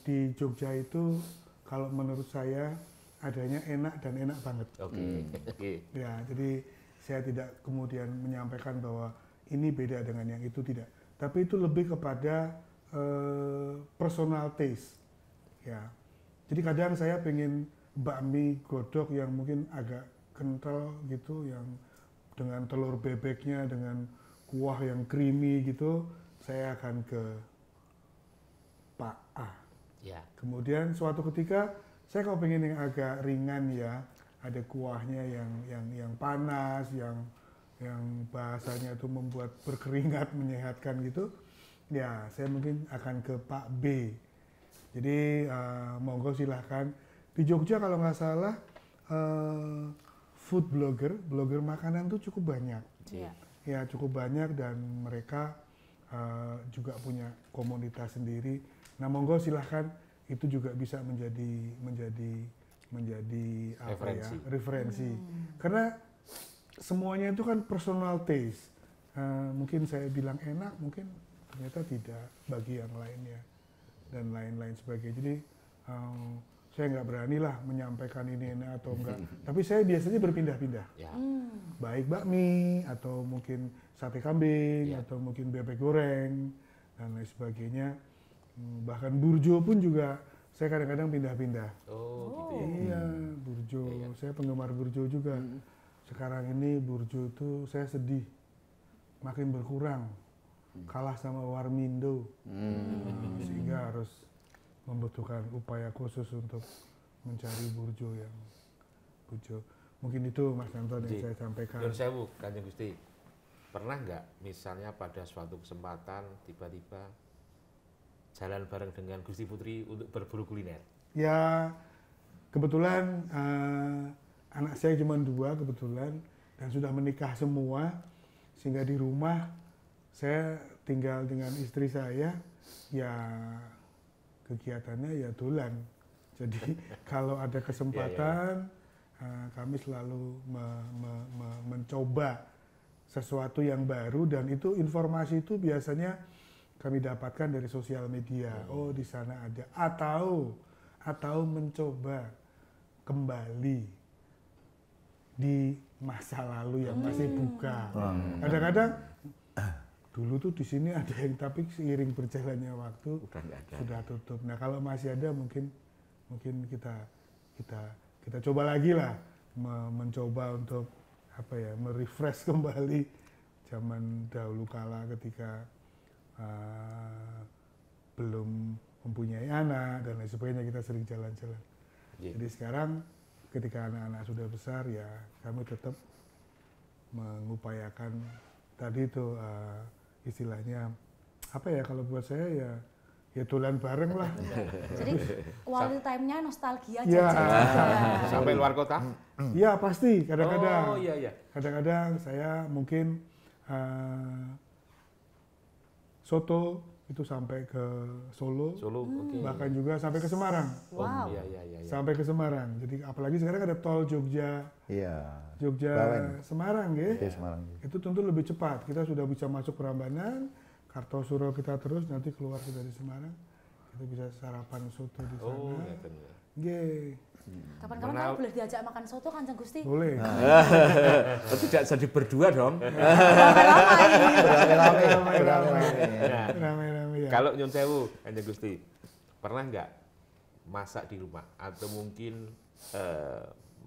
di Jogja itu kalau menurut saya adanya enak dan enak banget. Oke. Ya, jadi saya tidak kemudian menyampaikan bahwa ini beda dengan yang itu, tidak. Tapi itu lebih kepada personal taste. Ya. Jadi kadang saya pengen bakmi godok yang mungkin agak kental gitu, yang dengan telur bebeknya, dengan kuah yang creamy gitu, saya akan ke Pak A. Ya. Kemudian suatu ketika saya kalau pengen yang agak ringan ya, ada kuahnya yang panas, yang bahasanya itu membuat berkeringat, menyehatkan gitu, ya saya mungkin akan ke Pak B. Jadi monggo silahkan. Di Jogja kalau nggak salah food blogger makanan tuh cukup banyak. Iya. Ya cukup banyak dan mereka juga punya komunitas sendiri. Nah monggo silahkan, itu juga bisa menjadi apa ya, referensi. Karena semuanya itu kan personal taste. Mungkin saya bilang enak, mungkin ternyata tidak bagi yang lainnya dan lain-lain sebagainya. Jadi saya nggak berani lah menyampaikan ini enak atau enggak. Tapi saya biasanya berpindah-pindah. Ya. Baik bakmi atau mungkin sate kambing Ya. atau mungkin bebek goreng dan lain sebagainya. Bahkan burjo pun juga saya kadang-kadang pindah-pindah. Oh, gitu ya. Iya, burjo. Saya penggemar burjo juga. Sekarang ini burjo itu saya sedih, makin berkurang. Kalah sama Warmindo. Sehingga harus membutuhkan upaya khusus untuk mencari burjo yang burjo. Mungkin itu Mas Anton yang Jadi, saya sampaikan. Nyun sewu, Kanjeng Gusti. Pernah nggak misalnya pada suatu kesempatan tiba-tiba jalan bareng dengan Gusti Putri untuk berburu kuliner? Ya, kebetulan anak saya cuma 2 kebetulan dan sudah menikah semua, sehingga di rumah saya tinggal dengan istri saya, ya kegiatannya ya dolan. Jadi kalau ada kesempatan kami selalu mencoba sesuatu yang baru, dan itu informasi itu biasanya kami dapatkan dari sosial media. Oh di sana ada, atau mencoba kembali di masa lalu yang masih buka. Kadang-kadang dulu tuh di sini ada yang, tapi seiring berjalannya waktu Udah nggak ada. sudah tutup. Nah kalau masih ada mungkin kita coba lagi lah, mencoba untuk apa ya, merefresh kembali zaman dahulu kala ketika belum mempunyai anak dan lain sebagainya, kita sering jalan-jalan. Iya. Jadi sekarang ketika anak-anak sudah besar, ya kami tetap mengupayakan tadi itu istilahnya apa ya, kalau buat saya ya dolan bareng lah. Jadi quality time-nya nostalgia Ya. jajan. Sampai luar kota? Iya pasti, kadang-kadang. Oh iya. Kadang-kadang saya mungkin soto itu sampai ke Solo, Solo, oke. bahkan juga sampai ke Semarang. Wow. Iya. Sampai ke Semarang. Jadi apalagi sekarang ada tol Jogja Iya. Bawen. Semarang ya. Di Semarang. Itu tentu lebih cepat. Kita sudah bisa masuk Prambanan, Kartosuro kita terus, nanti keluar kita di Semarang. Kita bisa sarapan soto di sana. Oh, ngeten ya. Nggih. Kapan-kapan kan boleh diajak makan soto Kanjeng Gusti. Boleh. Oh, tidak jadi berdua dong. Lama-lama ini. Ramai-ramai ya. Kalau Nyun sewu, Kanjeng Gusti, pernah nggak masak di rumah atau mungkin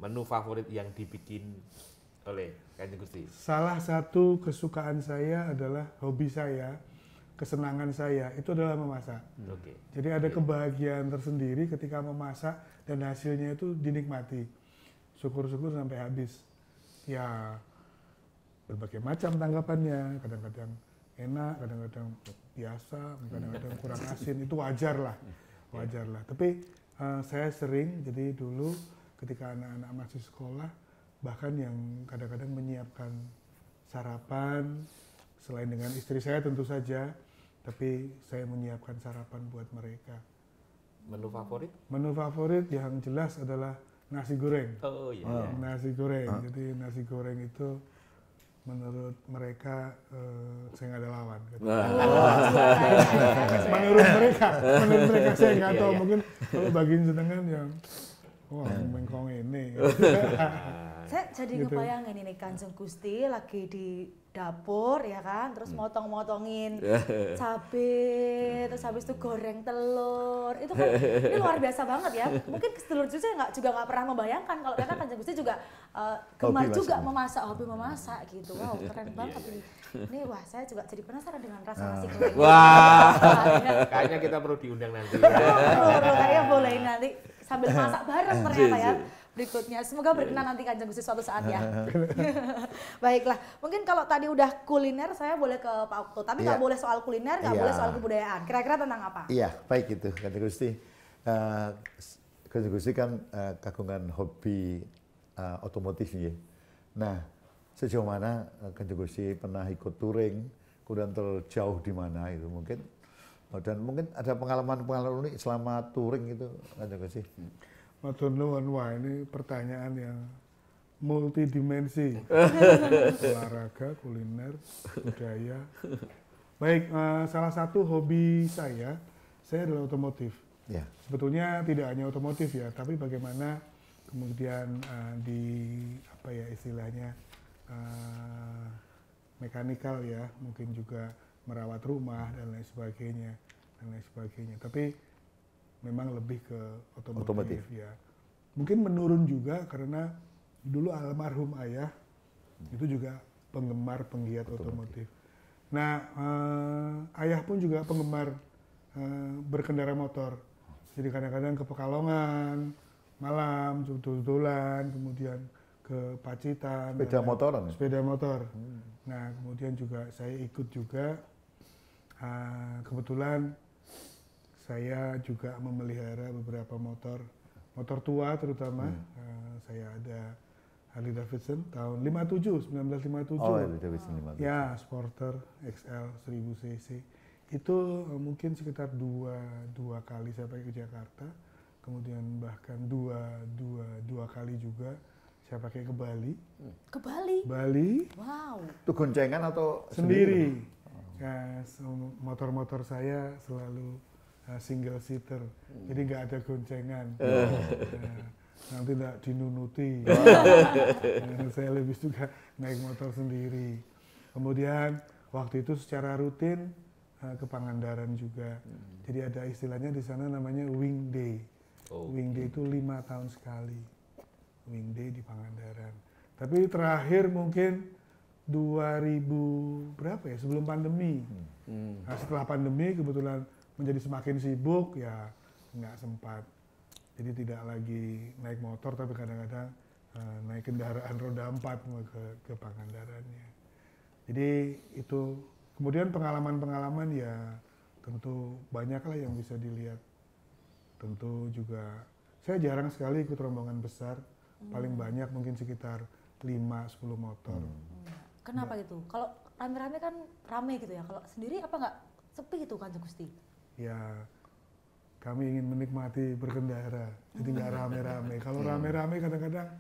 menu favorit yang dibikin oleh Kanjeng Gusti? Salah satu kesukaan saya adalah hobi saya, kesenangan saya itu adalah memasak. Oke. Jadi ada kebahagiaan tersendiri ketika memasak dan hasilnya itu dinikmati. Syukur-syukur sampai habis. Ya berbagai macam tanggapannya, kadang-kadang enak, kadang-kadang biasa, kadang-kadang kurang asin, itu wajar lah. Tapi saya sering, jadi dulu ketika anak-anak masih sekolah, bahkan yang kadang-kadang menyiapkan sarapan, selain dengan istri saya tentu saja, tapi saya menyiapkan sarapan buat mereka. Menu favorit? Menu favorit yang jelas adalah nasi goreng. Oh iya. Nasi goreng. Jadi nasi goreng itu menurut mereka saya nggak ada lawan. Menurut mereka saya nggak tahu. Mungkin kalau bagian jenengan yang wah mengkong ini. Saya jadi ngebayangin ini Kanjeng Gusti lagi di dapur ya kan, terus motong-motongin cabai, terus habis itu goreng telur. Itu kan ini luar biasa banget ya. Mungkin sedulur cucu juga nggak pernah membayangkan kalau ternyata Kanjeng Gusti juga gemar juga memasak, hobi memasak gitu. Wow, keren banget ini. Ini wah saya juga jadi penasaran dengan rasa nasi goreng. Wah. Kayaknya kita perlu diundang nanti. Kayaknya boleh nanti sambil masak bareng ternyata ya. Berikutnya. Semoga berkenan nanti Kanjeng Gusti suatu saat ya. Baiklah, mungkin kalau tadi udah kuliner saya boleh ke Pak Okto, tapi nggak boleh soal kuliner, nggak boleh soal kebudayaan. Kira-kira tentang apa? Iya, baik itu Kanjeng Gusti. Kanjeng Gusti kan kagungan hobi otomotif ya. Nah, sejauh mana Kanjeng Gusti pernah ikut touring, kemudian terjauh di mana itu mungkin, dan mungkin ada pengalaman-pengalaman unik selama touring itu Kanjeng Gusti. Matur nuwun, wah ini pertanyaan yang multidimensi. Olahraga, kuliner, budaya. Baik, salah satu hobi saya adalah otomotif. Ya. Sebetulnya tidak hanya otomotif ya, tapi bagaimana kemudian di apa ya istilahnya mekanikal ya, mungkin juga merawat rumah dan lain sebagainya. Tapi memang lebih ke otomotif ya. Mungkin menurun juga karena dulu almarhum ayah itu juga penggemar penggiat otomotif. Nah, ayah pun juga penggemar berkendara motor. Jadi kadang-kadang ke Pekalongan, malam, betul-betulan, kemudian ke Pacitan. Sepeda motor. Nah, kemudian juga saya ikut juga. Kebetulan saya juga memelihara beberapa motor tua terutama. Saya ada Harley Davidson tahun 1957. Oh, Harley Davidson 57. Ya, Sporter XL 1000 cc. Itu mungkin sekitar dua kali saya pakai ke Jakarta. Kemudian bahkan dua kali juga saya pakai ke Bali. Ke Bali? Bali. Wow. Itu goncengan atau Sendiri. Ya, motor-motor saya selalu single seater, jadi nggak ada goncengan. Nanti nggak dinunuti. Saya lebih suka naik motor sendiri. Kemudian waktu itu secara rutin ke Pangandaran juga. Jadi ada istilahnya di sana namanya Wing Day. Wing Day itu 5 tahun sekali. Wing Day di Pangandaran. Tapi terakhir mungkin 2000 berapa ya, sebelum pandemi. Nah, setelah pandemi kebetulan menjadi semakin sibuk ya nggak sempat. Jadi tidak lagi naik motor tapi kadang-kadang naik kendaraan roda 4 ke Pangandarannya. Jadi itu kemudian pengalaman-pengalaman ya tentu banyak lah yang bisa dilihat. Tentu juga saya jarang sekali ikut rombongan besar, paling banyak mungkin sekitar 5-10 motor. Kenapa gitu? Kalau rame-rame kan rame gitu ya. Kalau sendiri apa nggak sepi gitu Kanjeng Gusti? Ya kami ingin menikmati berkendara, jadi nggak rame-rame. Kalau rame-rame kadang-kadang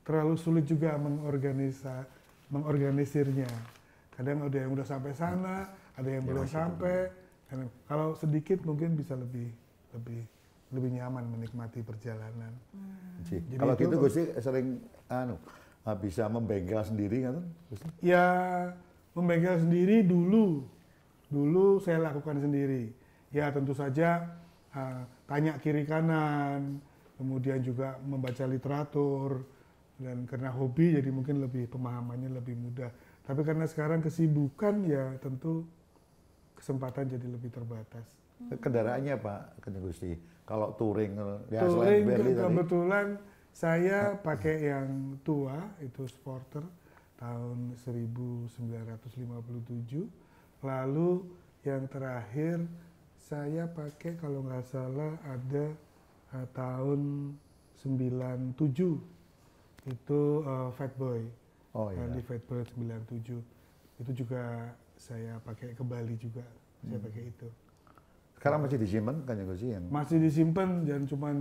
terlalu sulit juga mengorganisirnya. Kadang ada yang udah sampai sana, ada yang belum sampai. Dan kalau sedikit mungkin bisa lebih nyaman menikmati perjalanan. Jadi kalau gitu Gusti sering bisa membengkel sendiri kan? Ya membengkel sendiri dulu saya lakukan sendiri. Ya tentu saja tanya kiri kanan, kemudian juga membaca literatur, dan karena hobi jadi mungkin pemahamannya lebih mudah. Tapi karena sekarang kesibukan ya tentu kesempatan jadi lebih terbatas. Kendaraannya Pak Kanjeng Gusti? Kalau touring ya touring kebetulan saya pakai yang tua, itu Sporter tahun 1957. Lalu yang terakhir saya pakai kalau nggak salah ada tahun 97 itu Fatboy. Oh iya. Di Fatboy 97 itu juga saya pakai ke Bali juga. Saya pakai itu. Sekarang masih disimpan Kanjeng Gusti yang? Masih disimpan dan cuma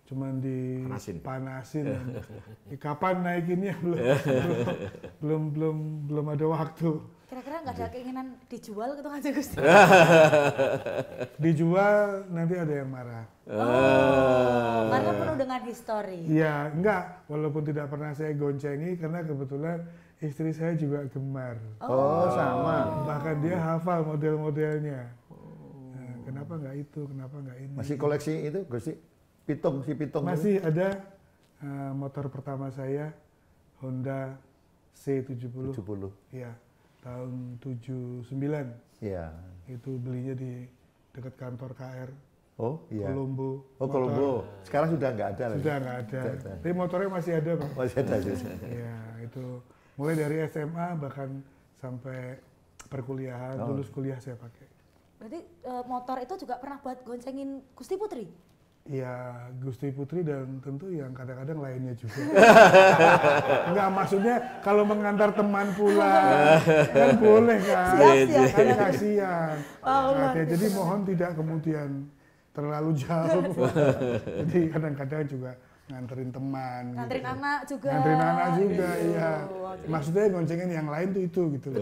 cuman Panasin. dipanasin. Kapan naikinnya belum ada waktu. Kira-kira nggak ada keinginan dijual gitu Kanjeng Gusti? Dijual nanti ada yang marah. Karena penuh dengan histori. Iya, enggak. Walaupun tidak pernah saya goncengi karena kebetulan istri saya juga gemar. Oh, sama. Bahkan dia hafal model-modelnya. Nah, kenapa nggak itu? Kenapa nggak ini? Masih koleksi itu, Gusti? Pitung, si Pitung. Masih ada motor pertama saya Honda C70. 70. Iya, tahun 79. Iya. Itu belinya di dekat kantor KR Oh, iya. Kolombo. Oh, Kolombo. Sekarang sudah nggak ada lagi. Sudah nggak ada. Tapi motornya masih ada, Pak. Masih ada. Iya, itu mulai dari SMA bahkan sampai perkuliahan, lulus kuliah saya pakai. Berarti motor itu juga pernah buat goncengin Gusti Putri? Iya, Gusti Putri dan tentu yang kadang-kadang lainnya juga. Enggak, maksudnya kalau mengantar teman pulang kan boleh kan? Siap-siap. Kan kasihan. Oh, Nah, jadi mohon tidak kemudian terlalu jauh. Jadi kadang-kadang juga nganterin teman. Nganterin gitu. anak juga. Nganterin anak juga, iya. Waduh. Maksudnya goncengin yang lain tuh itu gitu loh.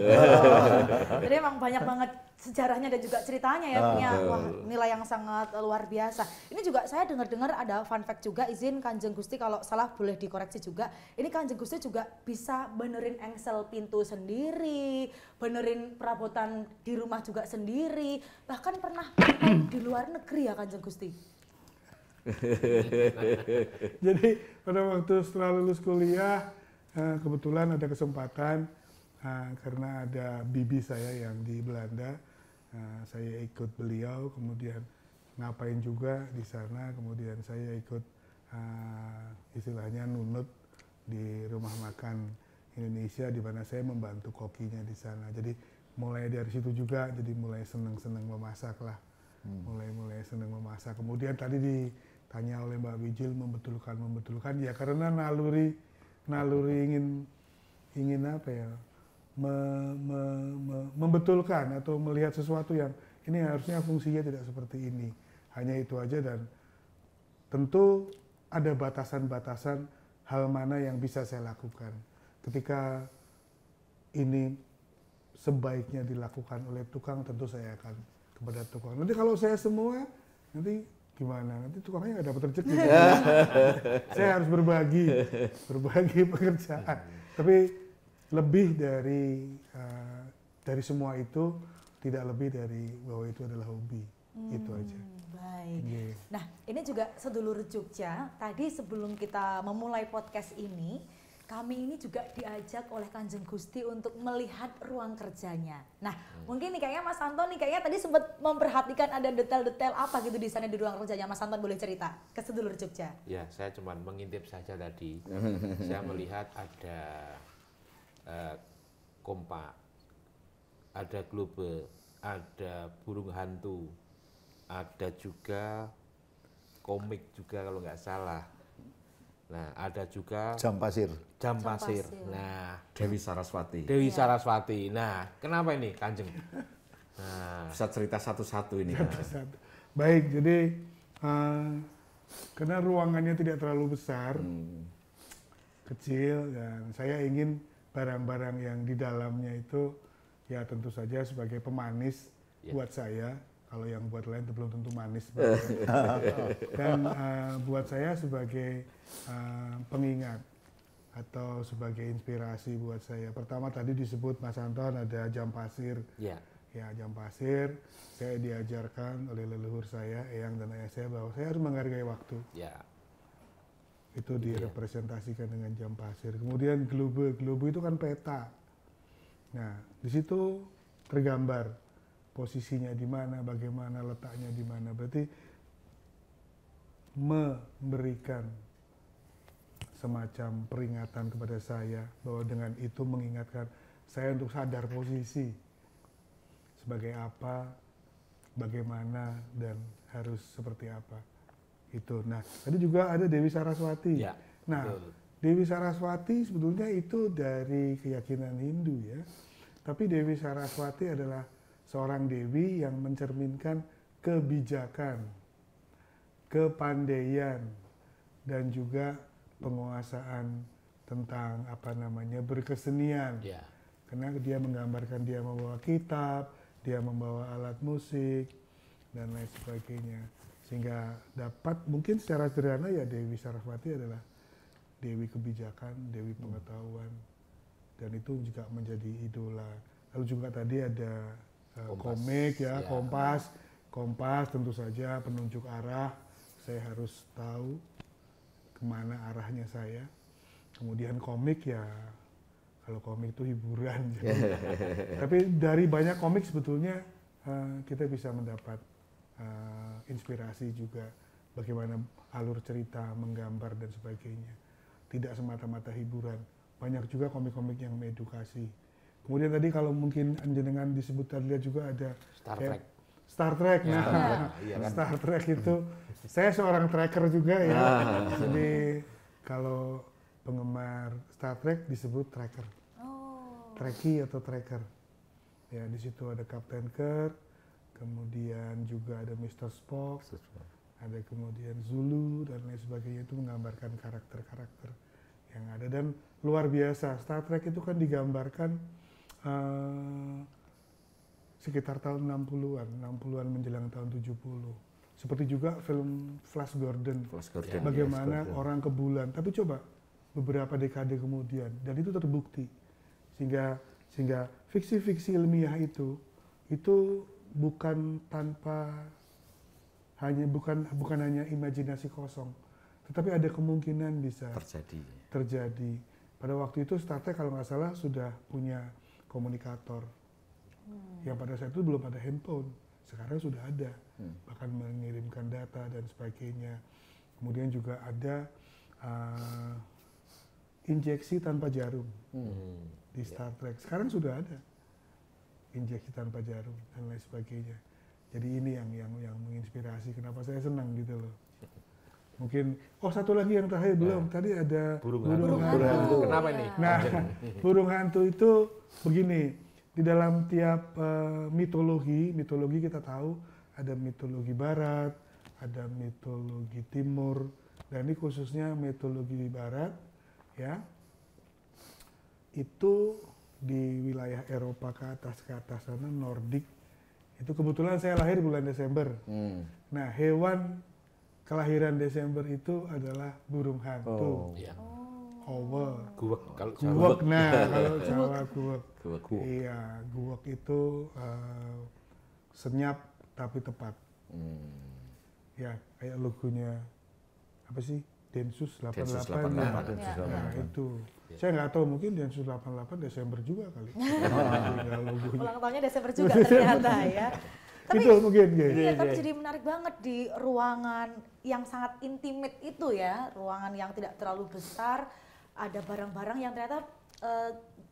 Jadi emang banyak banget sejarahnya dan juga ceritanya ya, punya wah, nilai yang sangat luar biasa. Ini juga saya dengar-dengar ada fun fact juga, izin Kanjeng Gusti kalau salah boleh dikoreksi juga. Ini Kanjeng Gusti juga bisa benerin engsel pintu sendiri, benerin perabotan di rumah juga sendiri, bahkan pernah di luar negeri ya Kanjeng Gusti. Jadi pada waktu setelah lulus kuliah, kebetulan ada kesempatan karena ada bibi saya yang di Belanda, saya ikut beliau, kemudian ngapain juga di sana, kemudian saya ikut istilahnya nunut di rumah makan Indonesia di mana saya membantu kokinya di sana. Jadi mulai dari situ juga, jadi mulai seneng-seneng memasak lah, mulai seneng memasak. Kemudian tadi ditanya oleh Mbak Wijil membetulkan ya karena naluri ingin apa ya, membetulkan atau melihat sesuatu yang ini harusnya fungsinya tidak seperti ini, hanya itu aja. Dan tentu ada batasan-batasan hal mana yang bisa saya lakukan ketika ini sebaiknya dilakukan oleh tukang, tentu saya akan kepada tukang. Nanti kalau saya semua nanti gimana, nanti tukangnya nggak dapat rezeki. Saya harus berbagi pekerjaan. Tapi lebih dari semua itu, tidak lebih dari bahwa itu adalah hobi. Itu aja. Baik. Yeah. Nah, ini juga sedulur Jogja. Tadi sebelum kita memulai podcast ini, kami ini juga diajak oleh Kanjeng Gusti untuk melihat ruang kerjanya. Nah, mungkin nih kayaknya Mas Anton nih kayaknya tadi sempat memperhatikan ada detail-detail apa gitu di sana di ruang kerjanya. Mas Anton boleh cerita ke sedulur Jogja? Ya, saya cuma mengintip saja tadi. Saya melihat ada kompak, ada globe, ada burung hantu, ada juga komik juga kalau nggak salah. Nah, ada juga Jam pasir. jam pasir. Nah, Dewi Saraswati. Dewi Saraswati. Nah, kenapa ini Kanjeng? Nah, Bisa cerita satu-satu ini. Baik, jadi karena ruangannya tidak terlalu besar, kecil, dan saya ingin barang-barang yang di dalamnya itu ya tentu saja sebagai pemanis buat saya. Kalau yang buat lain itu belum tentu manis. Dan buat saya sebagai pengingat atau sebagai inspirasi buat saya. Pertama tadi disebut Mas Anton ada jam pasir. ya. Ya, jam pasir. Saya diajarkan oleh leluhur saya, eyang dan ayah saya, bahwa saya harus menghargai waktu. Ya. Itu direpresentasikan dengan jam pasir. Kemudian globe itu kan peta. Nah, di situ tergambar posisinya di mana, bagaimana letaknya di mana. Berarti memberikan semacam peringatan kepada saya bahwa dengan itu mengingatkan saya untuk sadar posisi sebagai apa, bagaimana, dan harus seperti apa. Itu. Nah, tadi juga ada Dewi Saraswati. Ya, nah, betul. Dewi Saraswati sebetulnya itu dari keyakinan Hindu ya. Tapi Dewi Saraswati adalah seorang dewi yang mencerminkan kebijakan, kepandaian, dan juga penguasaan tentang apa namanya berkesenian. Ya. Karena dia menggambarkan dia membawa kitab, dia membawa alat musik dan lain sebagainya. Sehingga dapat mungkin secara sederhana ya Dewi Saraswati adalah Dewi kebijakan, Dewi pengetahuan, dan itu juga menjadi idola. Lalu juga tadi ada komik ya, Ya. Kompas tentu saja penunjuk arah. Saya harus tahu kemana arahnya saya. Kemudian komik ya, kalau komik itu hiburan. Tapi dari banyak komik sebetulnya kita bisa mendapat inspirasi juga bagaimana alur cerita, menggambar dan sebagainya. Tidak semata-mata hiburan. Banyak juga komik-komik yang mengedukasi. Kemudian tadi kalau mungkin jenengan disebut tadi lihat juga ada Star Trek. Star Trek. Ya, Nah, iya kan? Star Trek itu saya seorang tracker juga ya. Jadi kalau penggemar Star Trek disebut tracker. Trekkie atau tracker. Ya, di situ ada Captain Kirk, kemudian juga ada Mr. Spock, ada kemudian Zulu dan lain sebagainya, itu menggambarkan karakter-karakter yang ada dan luar biasa. Star Trek itu kan digambarkan sekitar tahun 60-an menjelang tahun 70. Seperti juga film Flash Gordon. Bagaimana orang ke bulan. Tapi coba beberapa dekade kemudian dan itu terbukti. Sehingga fiksi-fiksi ilmiah itu bukan hanya imajinasi kosong, tetapi ada kemungkinan bisa terjadi. Pada waktu itu Star Trek kalau nggak salah sudah punya komunikator. Yang pada saat itu belum ada handphone, sekarang sudah ada, bahkan mengirimkan data dan sebagainya. Kemudian juga ada injeksi tanpa jarum di Star Trek. Sekarang sudah ada injeksi tanpa jarum dan lain sebagainya. Jadi ini yang menginspirasi. Kenapa saya senang gitu loh. Mungkin satu lagi yang terakhir belum. Tadi ada burung hantu. Kenapa ini? Nah, burung hantu itu begini. Di dalam tiap mitologi kita tahu ada mitologi barat, ada mitologi timur, dan ini khususnya mitologi di barat, ya. Itu di wilayah Eropa ke atas sana, Nordik. Itu kebetulan saya lahir bulan Desember. Nah, hewan kelahiran Desember itu adalah burung hantu. Iya. Owl. Guwek kalau Guwek, nah kalau Jawa guwek. Guwek. Iya, guwek itu senyap tapi tepat. Ya, kayak logonya apa sih? Densus 88. Nah, itu. Saya nggak tahu, mungkin Densus 88 Desember juga kali. Ulang tahunnya Desember juga ternyata ya. Tapi itu mungkin iya, tapi jadi menarik banget di ruangan yang sangat intimate itu ya, ruangan yang tidak terlalu besar, ada barang-barang yang ternyata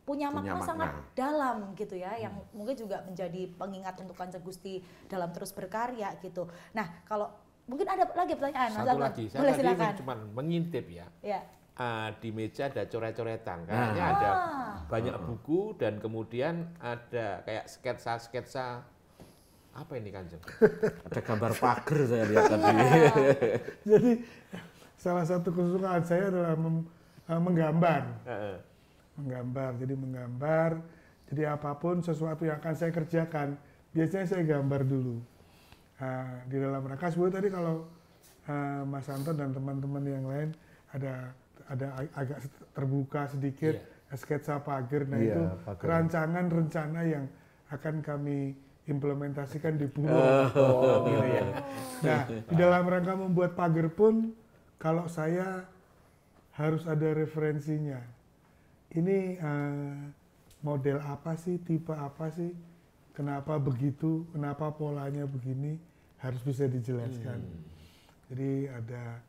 punya makna sangat dalam gitu ya, yang mungkin juga menjadi pengingat untuk Kanjeng Gusti dalam terus berkarya gitu. Nah, kalau mungkin ada lagi pertanyaan, satu lagi, saya tadi cuma mengintip ya. Di meja ada coret-coretan, kayaknya ada banyak buku dan kemudian ada kayak sketsa-sketsa. Apa ini Kanjeng? Ada gambar pagar saya lihat tadi. Jadi salah satu kesukaan saya adalah menggambar. Jadi apapun sesuatu yang akan saya kerjakan, biasanya saya gambar dulu. Di dalam rangka sebetulnya tadi kalau Mas Anton dan teman-teman yang lain ada agak terbuka sedikit sketsa pagar. Nah itu rancangan rencana yang akan kami implementasikan di pulau. Gitu ya. Nah, di dalam rangka membuat pagar pun, kalau saya harus ada referensinya. Ini model apa sih, tipe apa sih, kenapa begitu, kenapa polanya begini, harus bisa dijelaskan. Jadi ada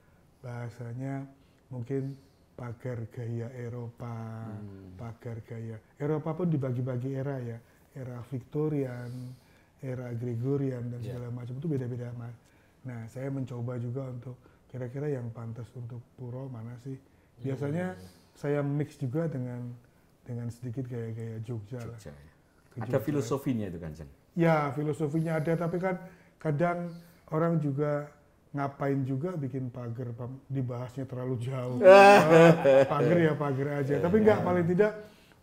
bahasanya mungkin pagar gaya Eropa, pagar gaya Eropa pun dibagi-bagi era ya. Era Victorian, era Gregorian dan segala macam itu beda-beda. Nah, saya mencoba juga untuk kira-kira yang pantas untuk puro mana sih. Biasanya saya mix juga dengan sedikit gaya-gaya Jogja lah. Ada filosofinya itu Kanjeng? Ya, filosofinya ada, tapi kan kadang orang juga ngapain juga bikin pagar dibahasnya terlalu jauh. Pagar ya pagar aja. Tapi enggak, paling tidak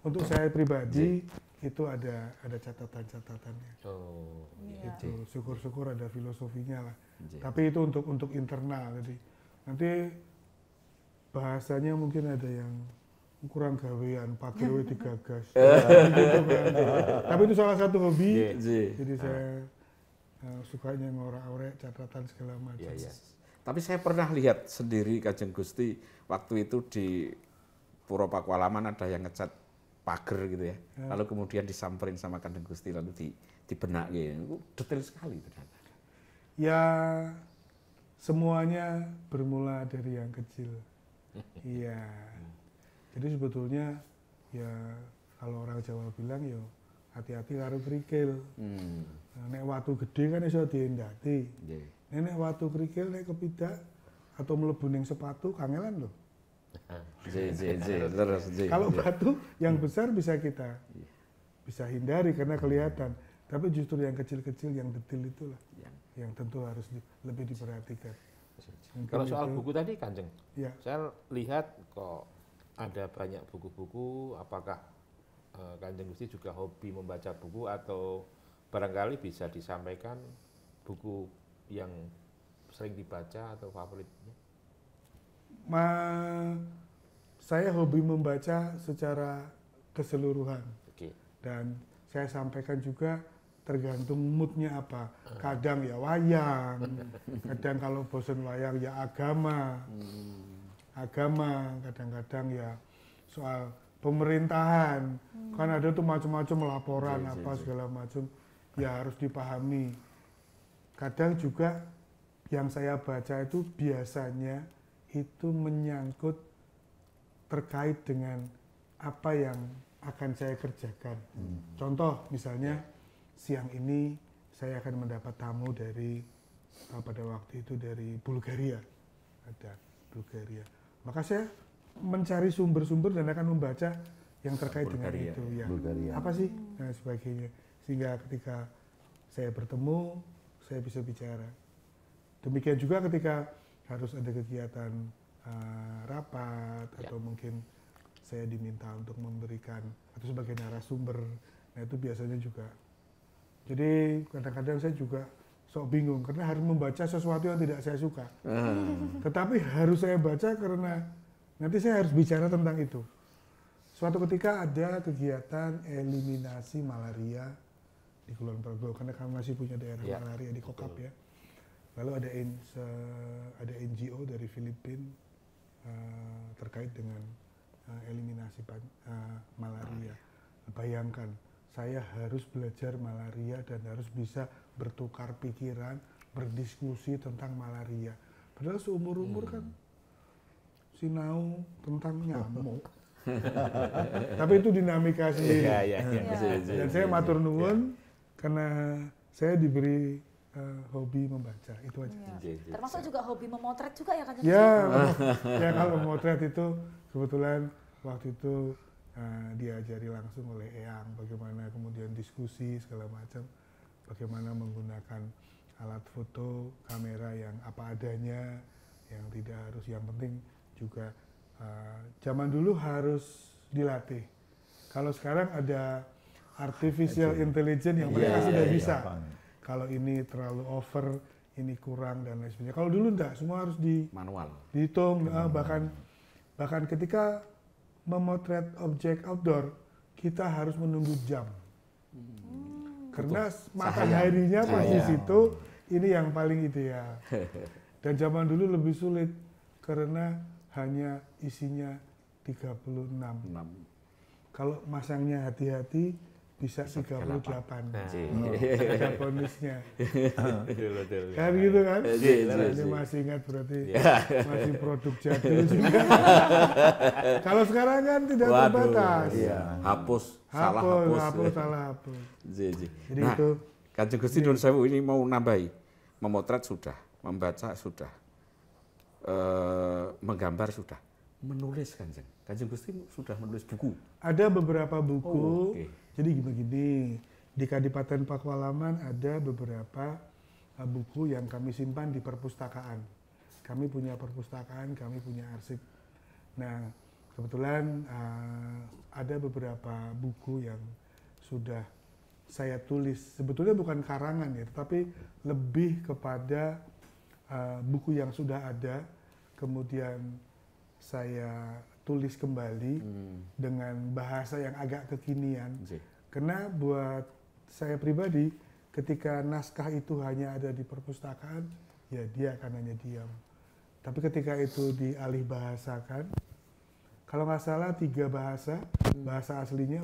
untuk saya pribadi itu ada catatan-catatannya. Oh, Iya. Itu syukur-syukur ada filosofinya lah. Tapi itu untuk internal. Jadi nanti bahasanya mungkin ada yang kurang gawean, pagar we digagas. Gitu kan. Tapi itu salah satu hobi. Jadi saya sukanya ngorek-orek catatan segala macam. iya, iya. Tapi saya pernah lihat sendiri Kanjeng Gusti waktu itu di Puro Pakualaman ada yang ngecat pagar gitu ya. Lalu kemudian disamperin sama Kanjeng Gusti lalu dibenak gitu. Detail sekali ternyata. Ya semuanya bermula dari yang kecil. Iya. Jadi sebetulnya ya kalau orang Jawa bilang ya hati-hati karo kerikil. Nek watu gede kan iso diendati. Nek watu kerikil nek kepidak atau mlebu ning sepatu kangelan loh. Terus Kalau batu yang besar bisa kita bisa hindari karena kelihatan. Tapi justru yang kecil-kecil, yang detail itulah yang tentu harus lebih diperhatikan. Mungkin Kalau soal itu- buku tadi Kanjeng, Ya. saya lihat kok ada banyak buku-buku. Apakah Kanjeng Gusti juga hobi membaca buku atau barangkali bisa disampaikan buku yang sering dibaca atau favoritnya? Saya hobi membaca secara keseluruhan Oke. dan saya sampaikan juga tergantung moodnya apa. Kadang ya wayang, kadang kalau bosan wayang ya agama, kadang-kadang ya soal pemerintahan. Kan ada tuh macam-macam laporan apa segala macam ya harus dipahami. Kadang juga yang saya baca itu biasanya itu menyangkut terkait dengan apa yang akan saya kerjakan. Contoh misalnya siang ini saya akan mendapat tamu dari pada waktu itu dari Bulgaria, ada Bulgaria. Maka saya mencari sumber-sumber dan akan membaca yang terkait dengan Bulgaria, itu. Ya. Bulgaria. Apa sih? Nah sebagainya. Sehingga ketika saya bertemu, saya bisa bicara. Demikian juga ketika harus ada kegiatan rapat atau mungkin saya diminta untuk memberikan atau sebagai narasumber. Nah itu biasanya juga. Jadi kadang-kadang saya juga sok bingung karena harus membaca sesuatu yang tidak saya suka. Tetapi harus saya baca karena nanti saya harus bicara tentang itu. Suatu ketika ada kegiatan eliminasi malaria di Kulon Progo karena kami masih punya daerah malaria di Kokap ya. Lalu ada NGO dari Filipina terkait dengan eliminasi malaria. Bayangkan, saya harus belajar malaria dan harus bisa bertukar pikiran, berdiskusi tentang malaria. Padahal seumur-umur kan sinau tentang nyamuk. Tapi itu dinamika sendiri. Iya. Dan saya matur nuwun karena saya diberi hobi membaca, itu aja. Termasuk juga hobi memotret juga ya Kanjeng Ya, ya kalau memotret itu kebetulan waktu itu diajari langsung oleh Eyang bagaimana kemudian diskusi segala macam, bagaimana menggunakan alat foto, kamera yang apa adanya, yang tidak harus, yang penting juga zaman dulu harus dilatih. Kalau sekarang ada artificial intelligence yang mereka sudah bisa. Kalau ini terlalu over, ini kurang dan lain sebagainya. Kalau dulu enggak, semua harus Manual. dihitung, bahkan ketika memotret objek outdoor, kita harus menunggu jam. Karena mataharinya pas di situ, ini yang paling ideal. Dan zaman dulu lebih sulit karena hanya isinya 36. Kalau masangnya hati-hati bisa 38. Ada bonusnya. Kan gitu kan? Ini masih ingat berarti masih produk jadul juga. Kalau sekarang kan tidak terbatas. Hapus, salah hapus. Jadi itu Kanjeng Gusti Nun Sewu ini mau nambahi, memotret sudah, membaca sudah, menggambar sudah, menulis Kanjeng Gusti sudah menulis buku. ada beberapa buku. Oke. Jadi begini, di Kadipaten Pakualaman ada beberapa buku yang kami simpan di perpustakaan. Kami punya perpustakaan, kami punya arsip. Nah, kebetulan ada beberapa buku yang sudah saya tulis. Sebetulnya bukan karangan ya, tetapi lebih kepada buku yang sudah ada, kemudian saya tulis kembali dengan bahasa yang agak kekinian. Karena buat saya pribadi, ketika naskah itu hanya ada di perpustakaan, ya dia akan hanya diam. Tapi ketika itu dialih bahasakan, kalau nggak salah 3 bahasa, bahasa aslinya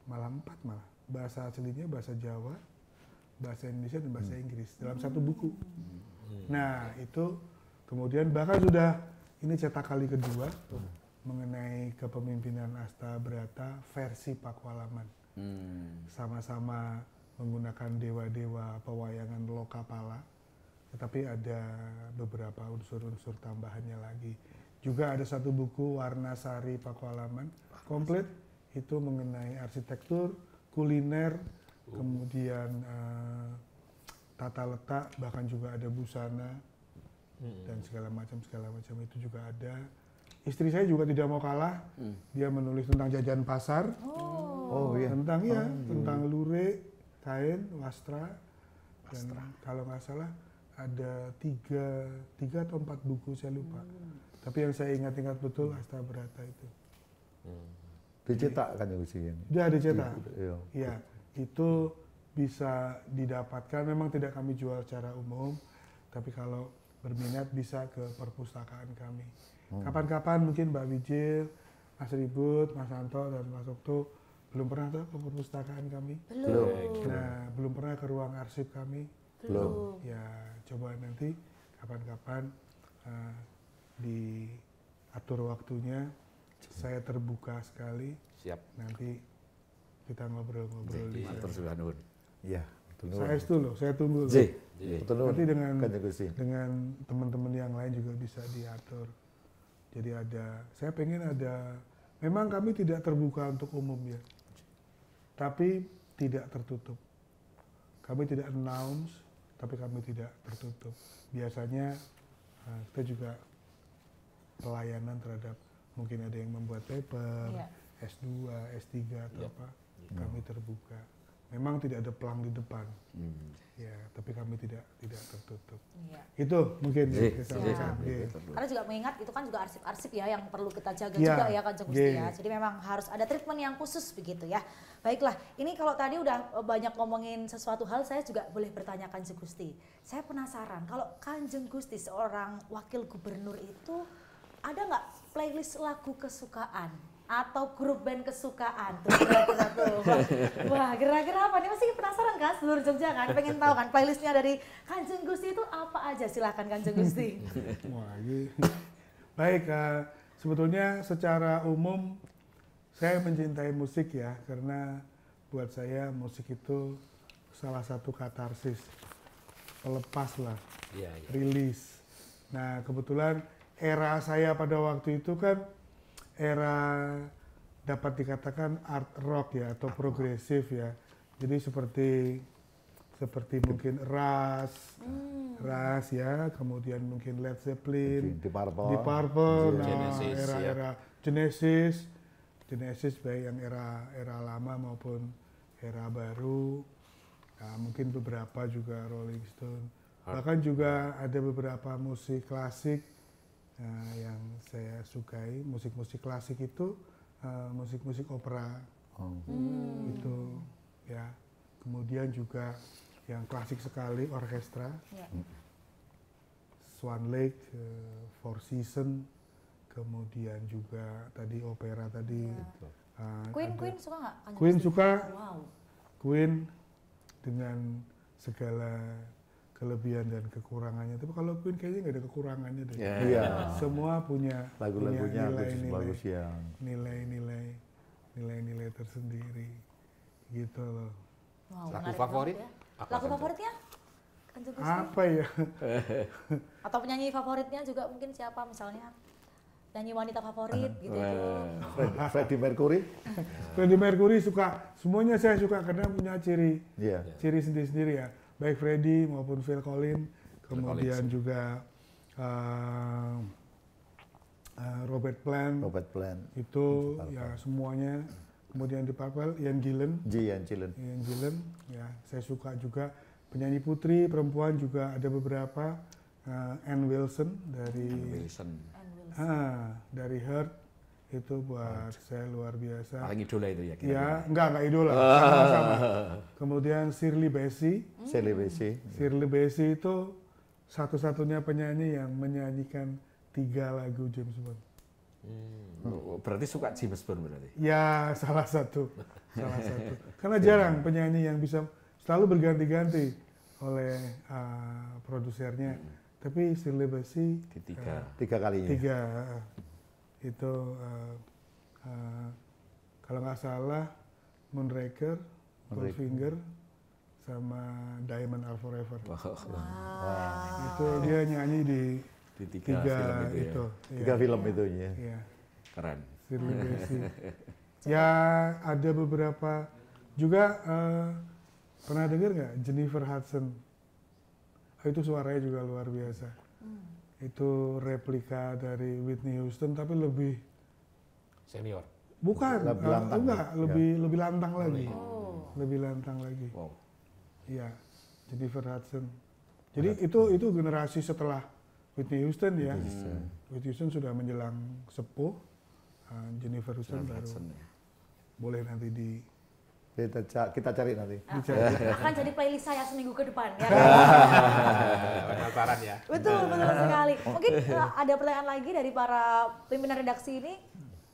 malah 4 malah. Bahasa aslinya bahasa Jawa, bahasa Indonesia dan bahasa Inggris dalam satu buku. Nah itu kemudian bahkan sudah ini cetak kali kedua mengenai kepemimpinan Astabrata versi Pakualaman. Sama-sama menggunakan dewa-dewa pewayangan Lokapala, tetapi ada beberapa unsur-unsur tambahannya lagi. Juga ada satu buku Warna-Sari Pakualaman komplit, itu mengenai arsitektur, kuliner, kemudian tata letak, bahkan juga ada busana dan segala macam itu juga ada. Istri saya juga tidak mau kalah, dia menulis tentang jajan pasar, tentang lurik, kain, wastra, dan kalau nggak salah ada 3 atau 4 buku, saya lupa. Tapi yang saya ingat-ingat betul Astabrata itu. Dicetak kan ya usianya? Dia dicetak. Iya, itu bisa didapatkan. Memang tidak kami jual secara umum, tapi kalau berminat bisa ke perpustakaan kami. Kapan-kapan mungkin Mbak Wijil, Mas Ribut, Mas Anto, dan Mas Okto belum pernah ke perpustakaan kami. Belum. Nah, belum pernah ke ruang arsip kami. Belum. Ya, coba nanti kapan-kapan diatur waktunya. Saya terbuka sekali. Siap. Nanti kita ngobrol-ngobrol di sana. Iya. Saya tunggu loh. Nanti dengan teman-teman yang lain juga bisa diatur. Jadi saya pengen memang kami tidak terbuka untuk umum ya. Tapi tidak tertutup. Kami tidak announce, tapi kami tidak tertutup. Biasanya kita juga pelayanan terhadap mungkin ada yang membuat paper, S2, S3 atau apa, kami terbuka. Memang tidak ada pelang di depan, ya, tapi kami tidak tertutup. Itu mungkin Karena juga mengingat itu kan juga arsip-arsip ya yang perlu kita jaga juga ya Kanjeng Gusti ya. Jadi memang harus ada treatment yang khusus begitu ya. Baiklah, ini kalau tadi udah banyak ngomongin sesuatu hal, saya juga boleh bertanya Kanjeng Gusti. Saya penasaran kalau Kanjeng Gusti seorang wakil gubernur itu ada nggak playlist lagu kesukaan atau grup band kesukaan tuh kira-kira tuh. Wah, kira-kira apa nih? Masih penasaran kan seluruh Jogja kan? Pengen tahu kan playlistnya dari Kanjeng Gusti itu apa aja? Silahkan Kanjeng Gusti. Wah, baik, sebetulnya secara umum saya mencintai musik ya, karena buat saya musik itu salah satu katarsis, pelepas lah, rilis. Nah kebetulan era saya pada waktu itu kan era dapat dikatakan art rock ya atau progresif ya. Jadi seperti mungkin Rush ya, kemudian mungkin Led Zeppelin, Deep Purple, Genesis, era Genesis baik yang era lama maupun era baru. Nah, mungkin beberapa juga Rolling Stone. Bahkan juga ada beberapa musik klasik yang saya sukai. Musik-musik klasik itu musik-musik opera itu ya. Kemudian juga yang klasik sekali orkestra, Swan Lake, Four Seasons, kemudian juga tadi opera tadi. Queen suka nggak? Queen suka. Wow. Queen dengan segala kelebihan dan kekurangannya. Tapi kalau Queen kayaknya nggak ada kekurangannya deh. Semua punya lagu-lagunya nilai-nilai tersendiri gitu loh. Wow, lagu favorit? Ya. Lagu favoritnya? Apa ya? Atau penyanyi favoritnya juga mungkin siapa misalnya? Nyanyi wanita favorit gitu. Freddie Mercury. Freddie Mercury suka, semuanya saya suka karena punya ciri sendiri-sendiri ya. baik Freddy maupun Phil Collins, kemudian Collins. juga Robert Plant, itu ya semuanya. Kemudian di Purple Ian Gillan, Ian Gillan, ya saya suka juga. Penyanyi putri perempuan juga ada beberapa, Ann Wilson dari Heart, itu buat saya luar biasa. Paling idola itu ya? Ya, enggak idola, sama-sama. Kemudian Shirley Bassey itu satu-satunya penyanyi yang menyanyikan 3 lagu James Bond. Berarti suka James Bond berarti? Ya, salah satu. Karena jarang penyanyi yang bisa selalu berganti-ganti oleh produsernya. Tapi Shirley Bassey tiga kalinya. Itu kalau nggak salah Moonraker, Goldfinger, sama Diamond Are Forever. Itu dia nyanyi di tiga film itu. Tiga film itu ya. Iya. Keren. Shirley Bassey. Ya ada beberapa juga, pernah dengar nggak Jennifer Hudson? Itu suaranya juga luar biasa. Itu replika dari Whitney Houston tapi lebih Senior. bukan, Lebih lantang, enggak, ya. lebih lantang lagi. Lebih lantang lagi. Wow. Iya, Jennifer Hudson. Jadi itu generasi setelah Whitney Houston ya. Whitney Houston sudah menjelang sepuh. Jennifer Hudson baru boleh nanti kita cari nanti. Akan jadi playlist saya seminggu ke depan ya. Penasaran ya. Betul sekali. Mungkin ada pertanyaan lagi dari para pimpinan redaksi ini.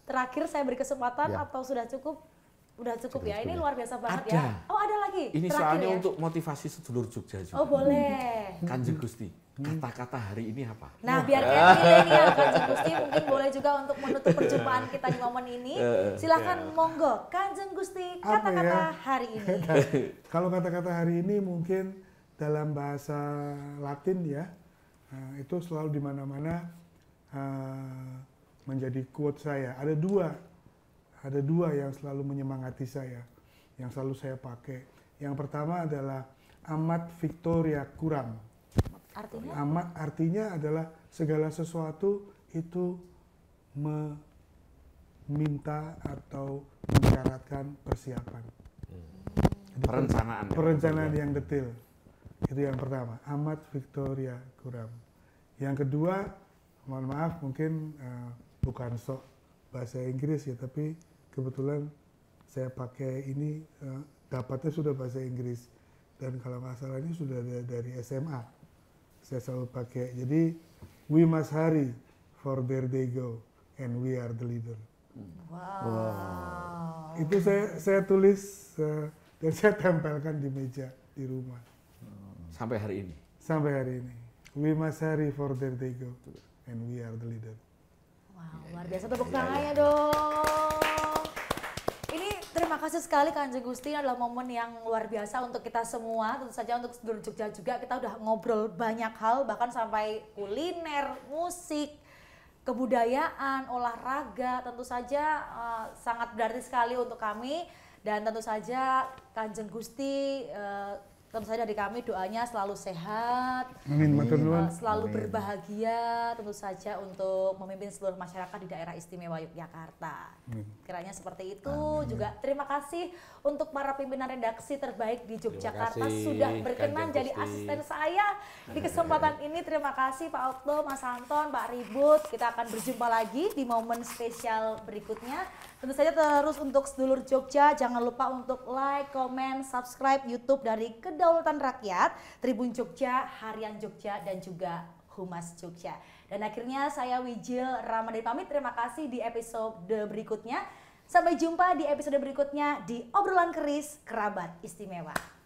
Terakhir saya beri kesempatan Ya. atau sudah cukup? Udah cukup ya. Ini cukup. luar biasa banget Ada. ya. Oh, ada lagi. Ini Terakhir soalnya ya? untuk motivasi sedulur Jogja juga. Oh, boleh. Kanjeng Gusti, kata-kata hari ini apa? Nah, biar kayak milenial Kanjeng Gusti mungkin boleh juga untuk menutup perjumpaan kita di momen ini. Silahkan monggo Kanjeng Gusti Apa kata-kata ya? hari ini. Kalau kata-kata hari ini mungkin dalam bahasa Latin ya, itu selalu di mana-mana menjadi quote saya. Ada dua yang selalu menyemangati saya, yang selalu saya pakai. Yang pertama adalah amat victoria curam. Artinya? Amat artinya adalah segala sesuatu itu meminta atau mensyaratkan persiapan. Jadi perencanaan yang detail. Itu yang pertama, amat victoria curam. Yang kedua, mohon maaf mungkin bukan sok bahasa Inggris ya, tapi kebetulan saya pakai ini, dapatnya sudah bahasa Inggris. Dan kalau nggak salah ini sudah dari SMA. Saya selalu pakai. Jadi, we must hurry for there they go and we are the leader. Wow. Itu saya tulis dan saya tempelkan di meja di rumah. Sampai hari ini. Sampai hari ini. We must hurry for there they go and we are the leader. Wow, luar biasa, tepuk tangannya dong. Ini terima kasih sekali Kanjeng Gusti, ini adalah momen yang luar biasa untuk kita semua. Tentu saja untuk sedulur Jogja juga kita udah ngobrol banyak hal, bahkan sampai kuliner, musik, kebudayaan, olahraga. Tentu saja sangat berarti sekali untuk kami. Dan tentu saja Kanjeng Gusti, tentu saja dari kami doanya selalu sehat, Amin, matur nuwun. selalu berbahagia, tentu saja untuk memimpin seluruh masyarakat di daerah istimewa Yogyakarta. Kiranya seperti itu. Juga terima kasih untuk para pimpinan redaksi terbaik di Yogyakarta kasih, sudah berkenan Kanjeng jadi Gusti. asisten saya di kesempatan ini. Terima kasih Pak Okto, Mas Anton, Pak Ribut. Kita akan berjumpa lagi di momen spesial berikutnya. Tentu saja terus untuk sedulur Jogja, jangan lupa untuk like, comment, subscribe YouTube dari Kedaulatan Rakyat, Tribun Jogja, Harian Jogja, dan juga Humas Jogja. Dan akhirnya saya Wijil Ramadhani pamit, terima kasih di episode berikutnya. Sampai jumpa di episode berikutnya di Obrolan Keris Kerabat Istimewa.